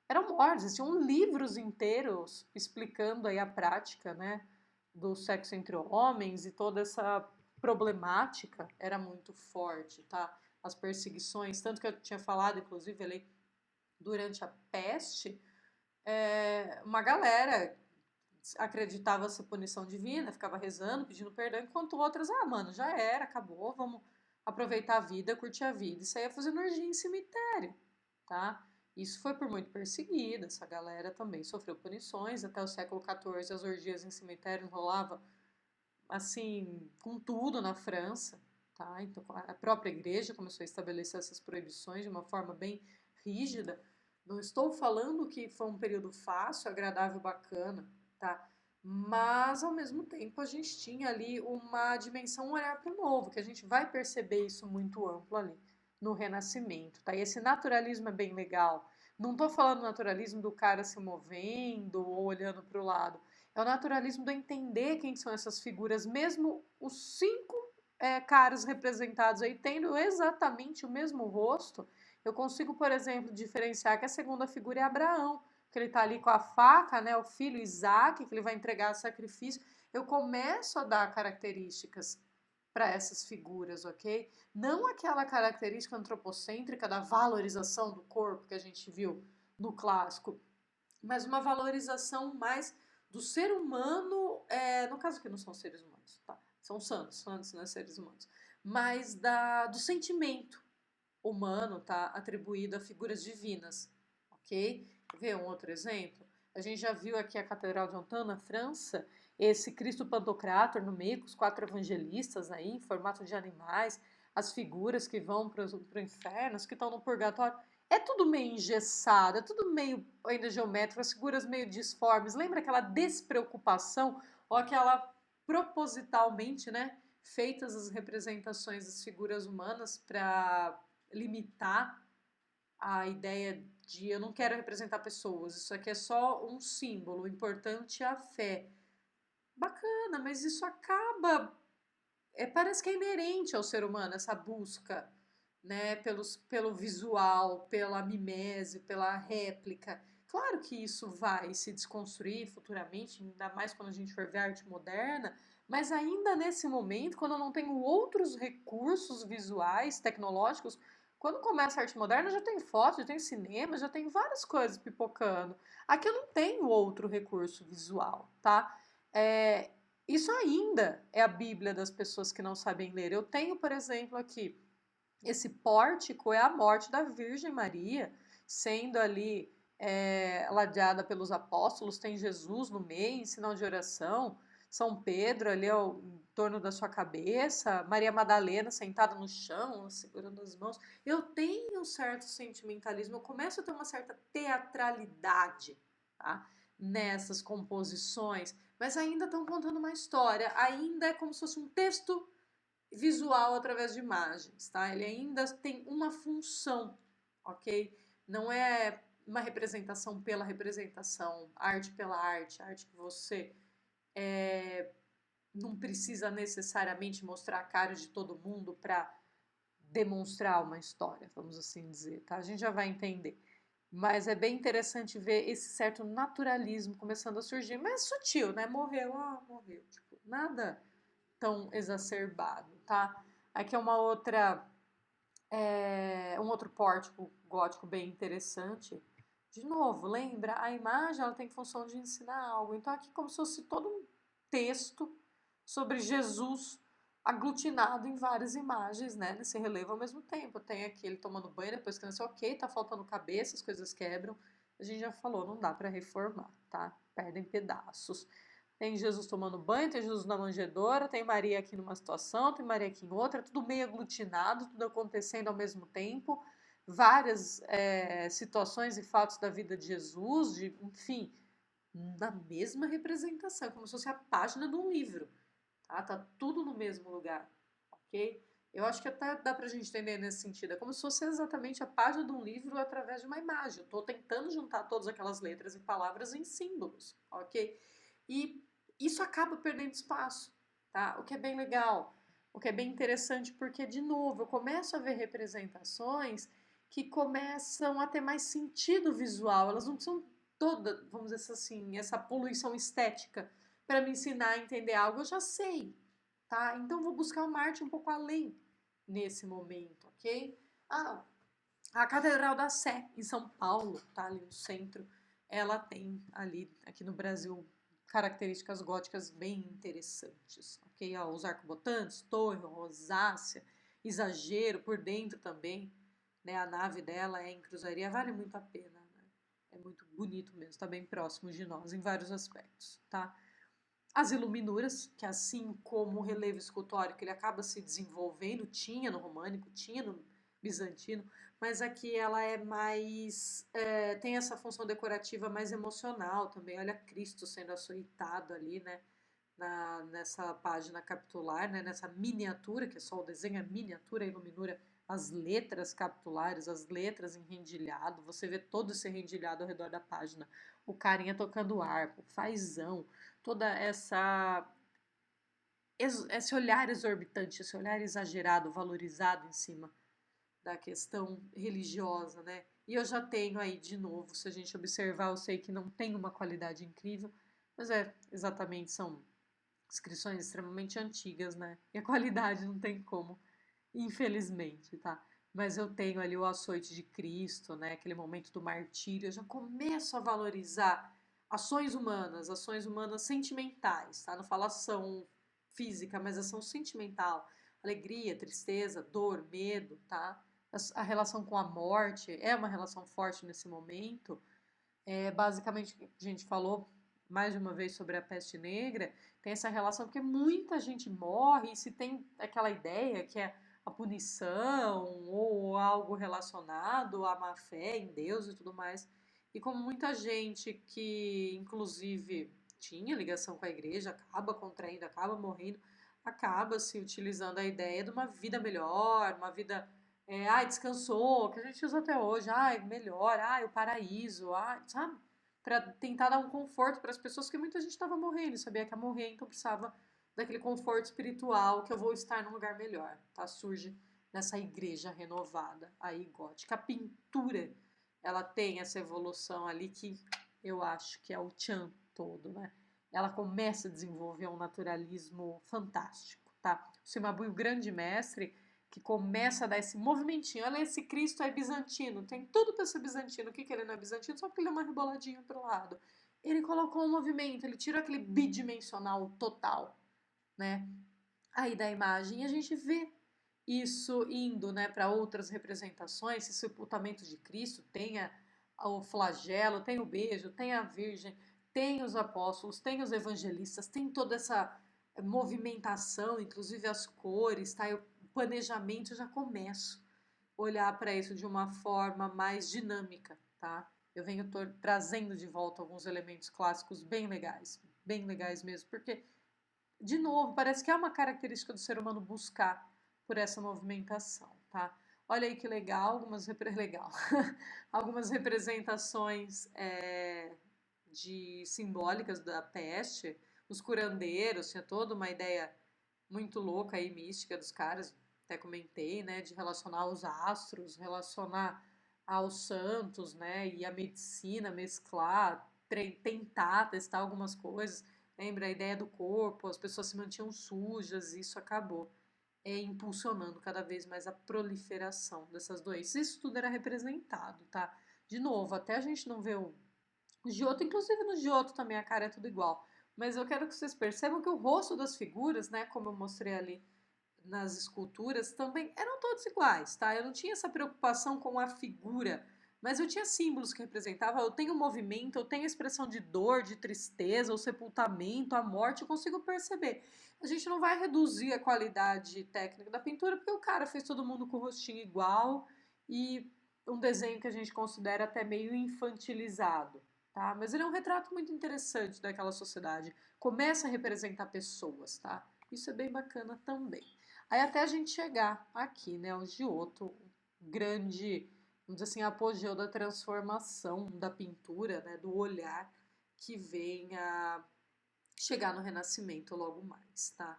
eram mortos. Existiam livros inteiros explicando aí a prática, né, do sexo entre homens e toda essa problemática era muito forte, tá? As perseguições, tanto que eu tinha falado, inclusive, ali, durante a peste, uma galera acreditava ser punição divina, ficava rezando, pedindo perdão, enquanto outras, mano, já era, acabou, vamos aproveitar a vida, curtir a vida. Isso aí é fazendo orgia em cemitério, tá? Isso foi por muito perseguida, essa galera também sofreu punições, até o século XIV as orgias em cemitério rolavam, assim, com tudo na França, tá? Então a própria igreja começou a estabelecer essas proibições de uma forma bem rígida. Não estou falando que foi um período fácil, agradável, bacana, tá? mas ao mesmo tempo a gente tinha ali uma dimensão, um olhar para o novo, que a gente vai perceber isso muito amplo ali no Renascimento, tá? E esse naturalismo é bem legal. Não estou falando naturalismo do cara se movendo ou olhando para o lado. É o naturalismo do entender quem são essas figuras, mesmo os cinco caras representados aí tendo exatamente o mesmo rosto. Eu consigo, por exemplo, diferenciar que a segunda figura é Abraão, que ele está ali com a faca, né, o filho Isaac, que ele vai entregar a sacrifício. Eu começo a dar características para essas figuras, ok? Não aquela característica antropocêntrica da valorização do corpo que a gente viu no clássico, mas uma valorização mais do ser humano, no caso aqui não são seres humanos, tá? São santos, santos, né, seres humanos, mas do sentimento humano, tá? Atribuído a figuras divinas, ok? Quer ver um outro exemplo? A gente já viu aqui a Catedral de Autun, na França, esse Cristo Pantocrator no meio, com os 4 evangelistas aí, em formato de animais, as figuras que vão para o inferno, as que estão no purgatório. É tudo meio engessado, é tudo meio ainda geométrico, as figuras meio disformes. Lembra aquela despreocupação ou aquela propositalmente, né, feitas as representações das figuras humanas para limitar a ideia de eu não quero representar pessoas, isso aqui é só um símbolo, o importante é a fé. Bacana, mas isso acaba. Parece que é inerente ao ser humano essa busca, né, pelo visual, pela mimese, pela réplica. Claro que isso vai se desconstruir futuramente, ainda mais quando a gente for ver arte moderna, mas ainda nesse momento, quando eu não tenho outros recursos visuais, tecnológicos, quando começa a arte moderna, já tem foto, já tem cinema, já tem várias coisas pipocando. Aqui eu não tenho outro recurso visual, tá? É, isso ainda é a Bíblia das pessoas que não sabem ler. Eu tenho, por exemplo, aqui, esse pórtico é a morte da Virgem Maria, sendo ali ladeada pelos apóstolos, tem Jesus no meio, em sinal de oração, São Pedro ali em torno da sua cabeça, Maria Madalena sentada no chão, segurando as mãos. Eu tenho um certo sentimentalismo, eu começo a ter uma certa teatralidade, tá? Nessas composições, mas ainda estão contando uma história, ainda é como se fosse um texto visual através de imagens, tá? Ele ainda tem uma função, ok? Não é uma representação pela representação, arte pela arte, arte que você não precisa necessariamente mostrar a cara de todo mundo para demonstrar uma história, vamos assim dizer, tá? A gente já vai entender. Mas é bem interessante ver esse certo naturalismo começando a surgir, mas sutil, né? Morreu, morreu. Tipo, nada tão exacerbado, tá? Aqui é um outro pórtico gótico bem interessante. De novo, lembra? A imagem ela tem função de ensinar algo. Então aqui é como se fosse todo um texto sobre Jesus aglutinado em várias imagens, né? Nesse relevo ao mesmo tempo. Tem aqui ele tomando banho, depois que nasceu, ok, tá faltando cabeça, as coisas quebram. A gente já falou, não dá para reformar, tá? Perdem pedaços. Tem Jesus tomando banho, tem Jesus na manjedoura, tem Maria aqui numa situação, tem Maria aqui em outra, tudo meio aglutinado, tudo acontecendo ao mesmo tempo, várias situações e fatos da vida de Jesus, enfim, na mesma representação, como se fosse a página de um livro, tá? Tá tudo no mesmo lugar, ok? Eu acho que até dá pra gente entender nesse sentido, é como se fosse exatamente a página de um livro através de uma imagem. Eu tô tentando juntar todas aquelas letras e palavras em símbolos, ok? E isso acaba perdendo espaço, tá? O que é bem legal, o que é bem interessante, porque, de novo, eu começo a ver representações que começam a ter mais sentido visual, elas não são toda, vamos dizer assim, essa poluição estética para me ensinar a entender algo, eu já sei, tá? Então vou buscar uma arte um pouco além nesse momento, ok? A Catedral da Sé, em São Paulo, tá ali no centro, ela tem ali, aqui no Brasil, características góticas bem interessantes, ok? Ó, os arcobotantes, torre, rosácea, exagero por dentro também, né? A nave dela é em cruzaria, vale muito a pena, né? É muito bonito mesmo, está bem próximo de nós em vários aspectos, tá? As iluminuras, que assim como o relevo escultórico ele acaba se desenvolvendo, tinha no românico, tinha no bizantino, mas aqui ela é mais, tem essa função decorativa mais emocional também. Olha Cristo sendo açoitado ali, né? Nessa página capitular, né, nessa miniatura, que é só o desenho, a miniatura, a iluminura, as letras capitulares, as letras em rendilhado, você vê todo esse rendilhado ao redor da página, o carinha tocando arco, fazão, toda esse olhar exorbitante, esse olhar exagerado, valorizado em cima da questão religiosa, né? E eu já tenho aí de novo, se a gente observar, eu sei que não tem uma qualidade incrível, mas exatamente, são inscrições extremamente antigas, né? E a qualidade não tem como, infelizmente, tá? Mas eu tenho ali o açoite de Cristo, né? Aquele momento do martírio, eu já começo a valorizar ações humanas sentimentais, tá? Não falo ação física, mas ação sentimental. Alegria, tristeza, dor, medo, tá? A relação com a morte é uma relação forte nesse momento. Basicamente, a gente falou mais de uma vez sobre a peste negra, tem essa relação porque muita gente morre e se tem aquela ideia que é a punição ou algo relacionado à má fé em Deus e tudo mais. E como muita gente que, inclusive, tinha ligação com a igreja, acaba contraindo, acaba morrendo, acaba se utilizando a ideia de uma vida melhor, uma vida ai, descansou, que a gente usa até hoje, ai, melhor, ai, o paraíso, ai, sabe? Para tentar dar um conforto para as pessoas, que muita gente estava morrendo, sabia que ia morrer, então precisava daquele conforto espiritual, que eu vou estar num lugar melhor, tá? Surge nessa igreja renovada, aí gótica. A pintura, ela tem essa evolução ali que eu acho que é o tchan todo, né? Ela começa a desenvolver um naturalismo fantástico, tá? O Cimabue, o grande mestre, que começa a dar esse movimentinho. Olha, esse Cristo é bizantino, tem tudo para ser bizantino. O que, que ele não é bizantino? Só porque ele é uma reboladinha pro lado. Ele colocou um movimento, ele tirou aquele bidimensional total, né? Aí da imagem a gente vê isso indo, né, para outras representações. Esse sepultamento de Cristo tem o flagelo, tem o beijo, tem a Virgem, tem os apóstolos, tem os evangelistas, tem toda essa movimentação, inclusive as cores, tá? O planejamento, eu já começo a olhar para isso de uma forma mais dinâmica, tá? Eu venho trazendo de volta alguns elementos clássicos bem legais mesmo, porque de novo, parece que é uma característica do ser humano buscar por essa movimentação, tá? Olha aí que legal, legal. Algumas representações de simbólicas da peste, os curandeiros, tinha toda uma ideia muito louca e mística dos caras, até comentei, né, de relacionar os astros, relacionar aos santos, né, e a medicina, mesclar, tentar testar algumas coisas. Lembra a ideia do corpo, as pessoas se mantinham sujas, e isso acabou impulsionando cada vez mais a proliferação dessas doenças. Isso tudo era representado, tá? De novo, até a gente não vê o Giotto, inclusive no Giotto também a cara é tudo igual. Mas eu quero que vocês percebam que o rosto das figuras, né, como eu mostrei ali nas esculturas, também eram todos iguais, tá? Eu não tinha essa preocupação com a figura, mas eu tinha símbolos que representavam. Eu tenho movimento, eu tenho expressão de dor, de tristeza, o sepultamento, a morte, eu consigo perceber. A gente não vai reduzir a qualidade técnica da pintura, porque o cara fez todo mundo com o rostinho igual e um desenho que a gente considera até meio infantilizado, tá? Mas ele é um retrato muito interessante daquela sociedade. Começa a representar pessoas, tá? Isso é bem bacana também. Aí até a gente chegar aqui, né, o Giotto, grande, vamos dizer assim, apogeu da transformação da pintura, né, do olhar que vem a chegar no Renascimento logo mais, tá?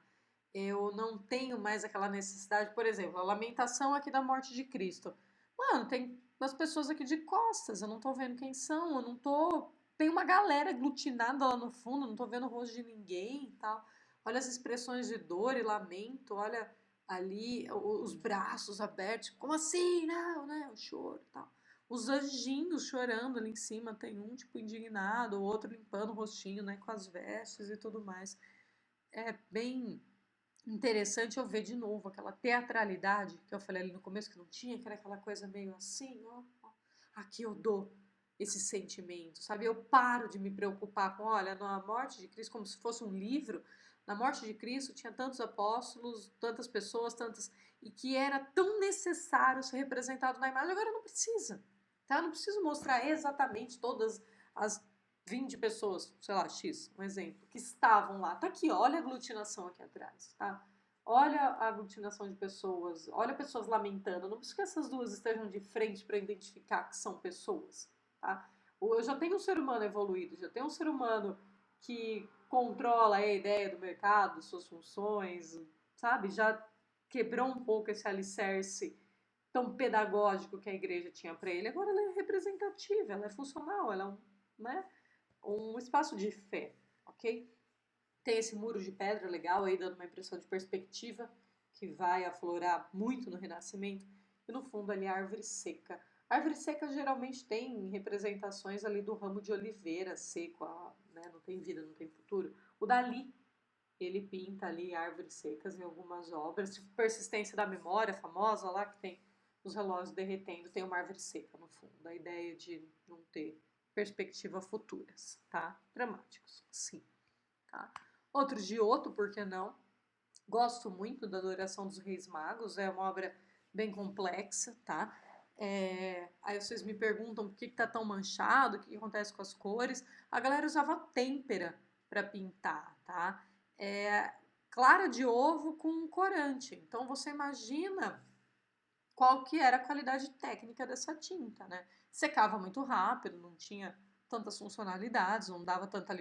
Eu não tenho mais aquela necessidade, por exemplo, a lamentação aqui da morte de Cristo. Mano, tem umas pessoas aqui de costas, eu não tô vendo quem são, eu não tô. Tem uma galera aglutinada lá no fundo, não tô vendo o rosto de ninguém e tal. Olha as expressões de dor e lamento, olha ali os braços abertos, como assim? Não, né? O choro e tal. Os anjinhos chorando ali em cima, tem um tipo indignado, o outro limpando o rostinho, né, com as vestes e tudo mais. É bem interessante eu ver de novo aquela teatralidade que eu falei ali no começo que não tinha, que era aquela coisa meio assim, ó, aqui eu dou esse sentimento, sabe? Eu paro de me preocupar com, olha, na morte de Cristo como se fosse um livro, Na morte de Cristo tinha tantos apóstolos, tantas pessoas, tantas e que era tão necessário ser representado na imagem, agora não precisa. Tá? Eu não preciso mostrar exatamente todas as 20 pessoas, sei lá, X, um exemplo, que estavam lá. Tá aqui, olha a aglutinação aqui atrás, tá? Olha a aglutinação de pessoas, olha pessoas lamentando. Não preciso que essas duas estejam de frente para identificar que são pessoas, tá? Eu já tenho um ser humano evoluído, já tenho um ser humano que controla a ideia do mercado, suas funções, sabe? Já quebrou um pouco esse alicerce tão pedagógico que a igreja tinha para ele. Agora ela é representativa, ela é funcional, ela é né, um espaço de fé, ok? Tem esse muro de pedra legal aí, dando uma impressão de perspectiva, que vai aflorar muito no Renascimento. E no fundo ali a árvore seca. A árvore seca geralmente tem representações ali do ramo de oliveira seco, né, não tem vida, não tem futuro. O Dalí, ele pinta ali árvores secas em algumas obras. Tipo, Persistência da Memória, famosa lá, que tem os relógios derretendo, tem uma árvore seca no fundo. A ideia de não ter perspectiva futuras, tá? Dramáticos, sim, tá? Outros de Giotto, por que não? Gosto muito da Adoração dos Reis Magos, é uma obra bem complexa, tá? Aí vocês me perguntam por que tá tão manchado, o que acontece com as cores. A galera usava têmpera para pintar, tá? Clara de ovo com corante. Então você imagina qual que era a qualidade técnica dessa tinta, né? Secava muito rápido, não tinha tantas funcionalidades, não dava tanta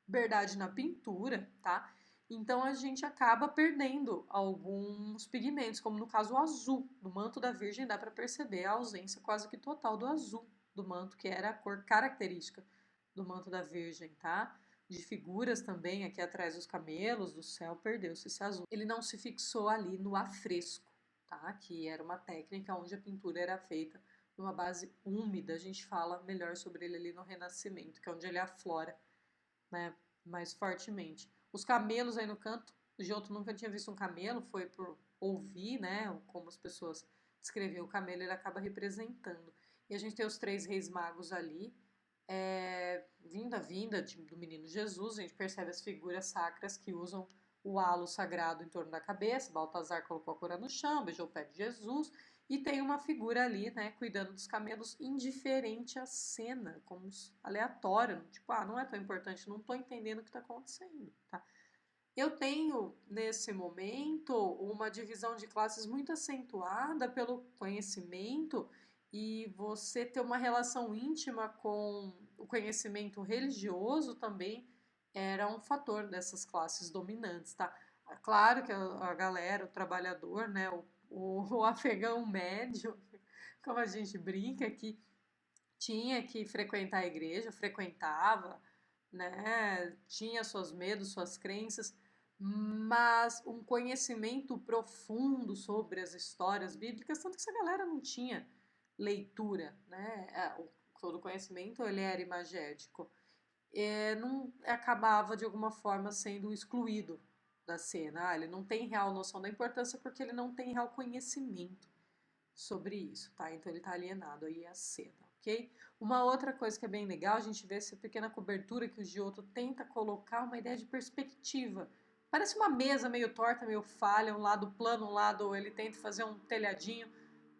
liberdade na pintura, tá? Então a gente acaba perdendo alguns pigmentos, como no caso o azul. No manto da Virgem dá para perceber a ausência quase que total do azul do manto, que era a cor característica do manto da Virgem, tá? De figuras também, aqui atrás dos camelos, do céu, perdeu-se esse azul. Ele não se fixou ali no afresco, tá? Que era uma técnica onde a pintura era feita numa base úmida. A gente fala melhor sobre ele ali no Renascimento, que é onde ele aflora, né, mais fortemente. Os camelos aí no canto, o Giotto nunca tinha visto um camelo, foi por ouvir, né, como as pessoas descreviam o camelo, ele acaba representando. E a gente tem os três reis magos ali, vinda do menino Jesus, a gente percebe as figuras sacras que usam o halo sagrado em torno da cabeça. Baltazar colocou a coroa no chão, beijou o pé de Jesus, e tem uma figura ali, né, cuidando dos camelos, indiferente à cena, como aleatória, tipo, não é tão importante, não tô entendendo o que está acontecendo, tá? Eu tenho, nesse momento, uma divisão de classes muito acentuada pelo conhecimento e você ter uma relação íntima com o conhecimento religioso também era um fator dessas classes dominantes, tá? Claro que a galera, o trabalhador, né, o afegão médio, como a gente brinca, que tinha que frequentar a igreja, frequentava, né? Tinha seus medos, suas crenças, mas um conhecimento profundo sobre as histórias bíblicas, tanto que essa galera não tinha leitura, né? Todo conhecimento ele era imagético. Não acabava de alguma forma sendo excluído da cena. Ele não tem real noção da importância porque ele não tem real conhecimento sobre isso, tá? Então ele tá alienado aí à cena, ok? Uma outra coisa que é bem legal, a gente vê essa pequena cobertura que o Giotto tenta colocar uma ideia de perspectiva. Parece uma mesa meio torta, meio falha, um lado plano, um lado ele tenta fazer um telhadinho,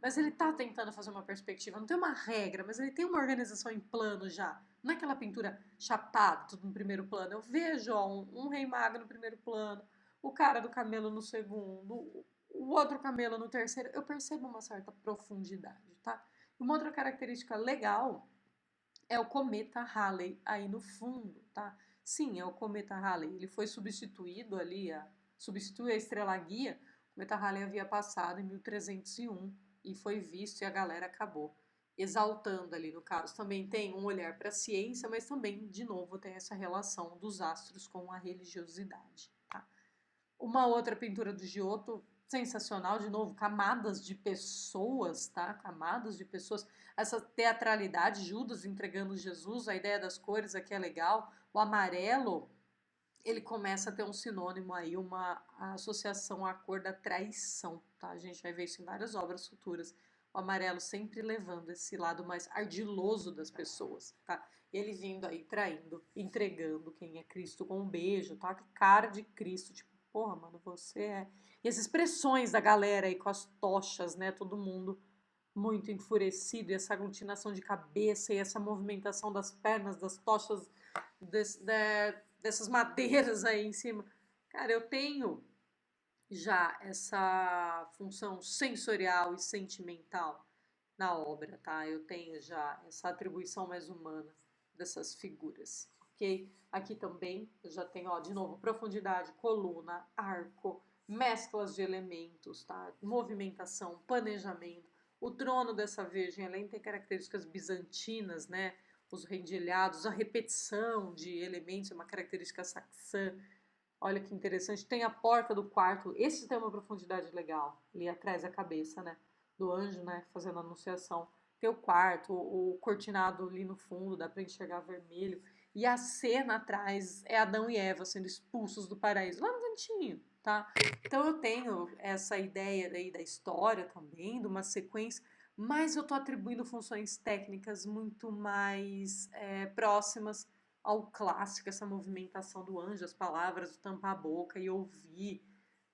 mas ele tá tentando fazer uma perspectiva. Não tem uma regra, mas ele tem uma organização em plano já. Não é aquela pintura chapada, tudo no primeiro plano. Eu vejo um rei mago no primeiro plano, o cara do camelo no segundo, o outro camelo no terceiro, eu percebo uma certa profundidade, tá? Uma outra característica legal é o cometa Halley aí no fundo, tá? Sim, é o cometa Halley. Ele foi substituído ali, substitui a estrela guia. O cometa Halley havia passado em 1301 e foi visto e a galera acabou exaltando ali no caso. Também tem um olhar para a ciência, mas também, de novo, tem essa relação dos astros com a religiosidade, tá? Uma outra pintura do Giotto, sensacional, de novo, camadas de pessoas, tá? Camadas de pessoas. Essa teatralidade, Judas entregando Jesus, a ideia das cores aqui é legal. O amarelo, ele começa a ter um sinônimo aí, uma associação à cor da traição, tá? A gente vai ver isso em várias obras futuras. o amarelo sempre levando esse lado mais ardiloso das pessoas, tá? Ele vindo aí traindo, entregando quem é Cristo com um beijo, tá? Que cara de Cristo, tipo, porra, mano, você é. E as expressões da galera aí com as tochas, né? Todo mundo muito enfurecido, e essa aglutinação de cabeça e essa movimentação das pernas, das tochas, dessas madeiras aí em cima. Cara, eu tenho já essa função sensorial e sentimental na obra, tá? Eu tenho já essa atribuição mais humana dessas figuras, ok? Aqui também eu já tenho, ó, de novo, profundidade, coluna, arco, mesclas de elementos, tá? Movimentação, planejamento. O trono dessa Virgem, além de ter características bizantinas, né? Os rendilhados, a repetição de elementos é uma característica saxã. Olha que interessante. Tem a porta do quarto. Esse tem uma profundidade legal. Ali atrás da cabeça, né? Do anjo, né? Fazendo a anunciação. Tem o quarto, o cortinado ali no fundo, dá pra enxergar vermelho. E a cena atrás é Adão e Eva sendo expulsos do paraíso, lá no cantinho, tá? Então eu tenho essa ideia aí da história também, de uma sequência, mas eu tô atribuindo funções técnicas muito mais próximas ao clássico, essa movimentação do anjo, as palavras, o tampar a boca e ouvir,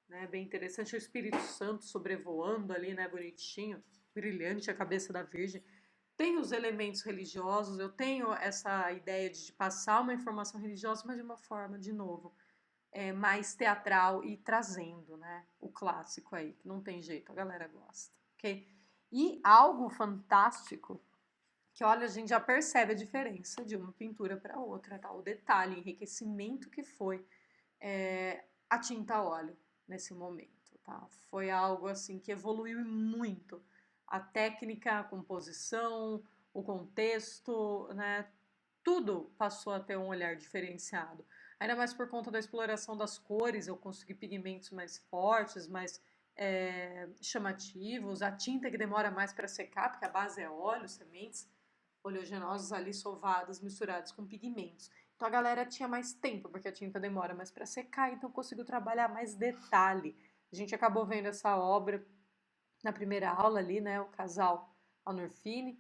né? Bem interessante, o Espírito Santo sobrevoando ali, né? Bonitinho, brilhante a cabeça da Virgem. Tem os elementos religiosos, eu tenho essa ideia de passar uma informação religiosa, mas de uma forma, de novo, mais teatral e trazendo, né? O clássico aí, que não tem jeito, a galera gosta, ok? E algo fantástico que olha, a gente já percebe a diferença de uma pintura para outra, tá? O detalhe, o enriquecimento que foi a tinta a óleo nesse momento, tá? Foi algo assim que evoluiu muito. A técnica, a composição, o contexto, né? Tudo passou a ter um olhar diferenciado. Ainda mais por conta da exploração das cores, eu consegui pigmentos mais fortes, mais chamativos, a tinta que demora mais para secar, porque a base é óleo, sementes oleaginosos ali sovados, misturados com pigmentos. Então a galera tinha mais tempo, porque a tinta demora mais para secar, então conseguiu trabalhar mais detalhe. A gente acabou vendo essa obra na primeira aula ali, né, o casal Anorfini,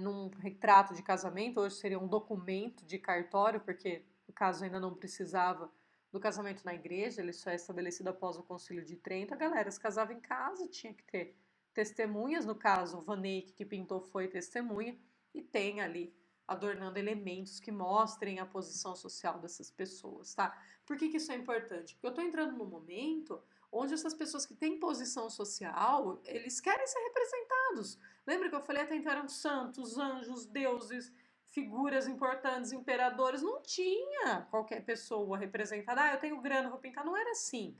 num retrato de casamento, hoje seria um documento de cartório, porque o caso ainda não precisava do casamento na igreja, ele só é estabelecido após o Concílio de Trento. A galera se casava em casa, tinha que ter testemunhas, no caso, o Van Eyck que pintou foi testemunha, e tem ali adornando elementos que mostrem a posição social dessas pessoas, tá? Por que isso é importante? Porque eu estou entrando num momento onde essas pessoas que têm posição social, eles querem ser representados. Lembra que eu falei até então eram santos, anjos, deuses, figuras importantes, imperadores, não tinha qualquer pessoa representada. Ah, eu tenho grana, vou pintar. Não era assim.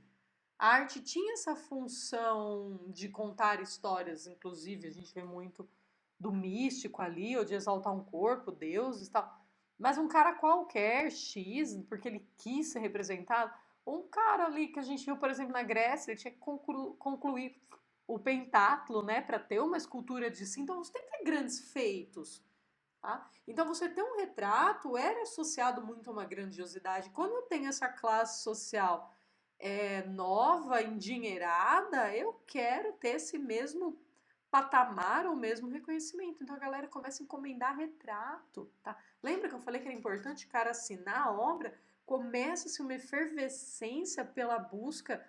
A arte tinha essa função de contar histórias, inclusive, a gente vê muito do místico ali, ou de exaltar um corpo, deuses e tal. Mas um cara qualquer, X, porque ele quis ser representado, um cara ali que a gente viu, por exemplo, na Grécia, ele tinha que concluir o pentáculo, né, para ter uma escultura de si. Então você tem que ter grandes feitos, tá? Então você ter um retrato era associado muito a uma grandiosidade. Quando eu tenho essa classe social nova, endinheirada, eu quero ter esse mesmo patamar ou mesmo reconhecimento. Então a galera começa a encomendar retrato, tá? Lembra que eu falei que era importante o cara assinar a obra? Começa-se uma efervescência pela busca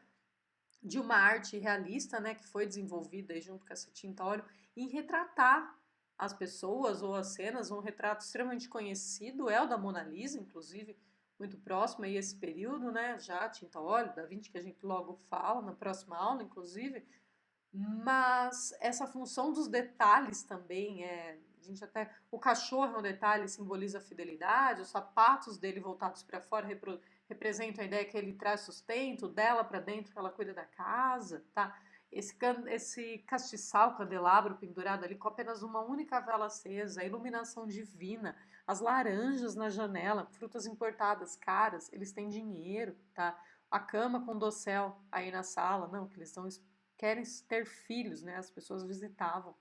de uma arte realista, né, que foi desenvolvida aí junto com essa tinta óleo, em retratar as pessoas ou as cenas. Um retrato extremamente conhecido é o da Mona Lisa, inclusive, muito próximo aí esse período, né, já tinta óleo, Da Vinci, que a gente logo fala na próxima aula, inclusive, mas essa função dos detalhes também a gente até o cachorro é um detalhe, simboliza a fidelidade, os sapatos dele voltados para fora representam a ideia que ele traz sustento, dela para dentro que ela cuida da casa, tá? Esse castiçal, candelabro pendurado ali com apenas uma única vela acesa, a iluminação divina, as laranjas na janela, frutas importadas caras, eles têm dinheiro, tá? A cama com dossel aí na sala, não, que eles estão querem ter filhos, né? As pessoas visitavam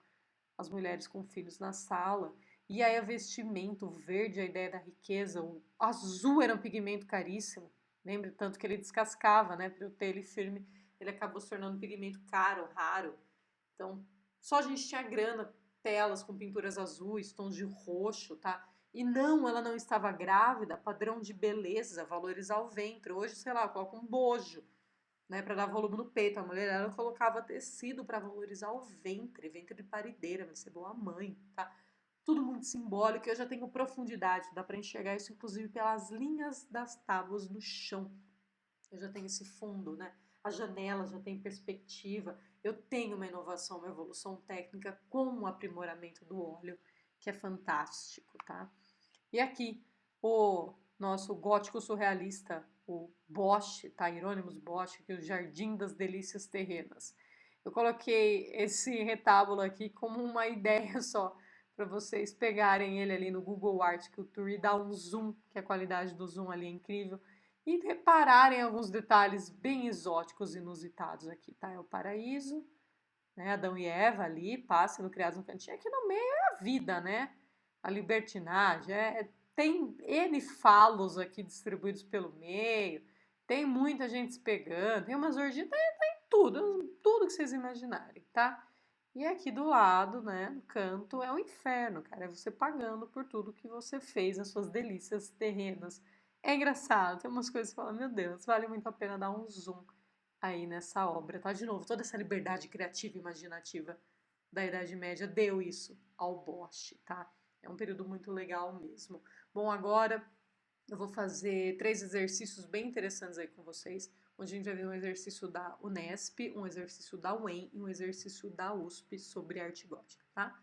as mulheres com filhos na sala. E aí a vestimenta, o verde, a ideia da riqueza, o azul era um pigmento caríssimo. Lembra? Tanto que ele descascava, né? Para eu ter ele firme, ele acabou se tornando um pigmento caro, raro. Então, Só a gente tinha grana, telas com pinturas azuis, tons de roxo, tá? E não, ela não estava grávida, padrão de beleza, valorizar o ventre. Hoje, sei lá, coloca um bojo, né, para dar volume no peito. A mulher ela colocava tecido para valorizar o ventre, ventre de parideira, vai ser boa mãe, tá? Tudo muito simbólico. Eu já tenho profundidade, dá para enxergar isso inclusive pelas linhas das tábuas no chão. Eu já tenho esse fundo, né? As janelas já têm perspectiva. Eu tenho uma inovação, uma evolução técnica com o aprimoramento do óleo, que é fantástico, tá? E aqui, o nosso gótico surrealista, o Bosch, tá? Hieronymus Bosch, que é o Jardim das Delícias Terrenas. Eu coloquei esse retábulo aqui como uma ideia só, para vocês pegarem ele ali no Google Art Culture e dar um zoom, que a qualidade do zoom ali é incrível, e repararem alguns detalhes bem exóticos e inusitados aqui, tá? É o paraíso, né? Adão e Eva ali, pássaro criados no cantinho. Aqui no meio é a vida, né? A libertinagem. Tem N falos aqui distribuídos pelo meio. Tem muita gente se pegando. Tem umas orgias, tem tudo. Tudo que vocês imaginarem, tá? E aqui do lado, né, no canto, é o inferno, cara. É você pagando por tudo que você fez, as suas delícias terrenas. É engraçado, tem umas coisas que você fala, meu Deus, vale muito a pena dar um zoom aí nessa obra, tá? De novo, toda essa liberdade criativa e imaginativa da Idade Média deu isso ao Bosch, tá? É um período muito legal mesmo. Bom, agora eu vou fazer 3 exercícios bem interessantes aí com vocês, onde a gente vai ver um exercício da Unesp, um exercício da UEM e um exercício da USP sobre arte gótica, tá?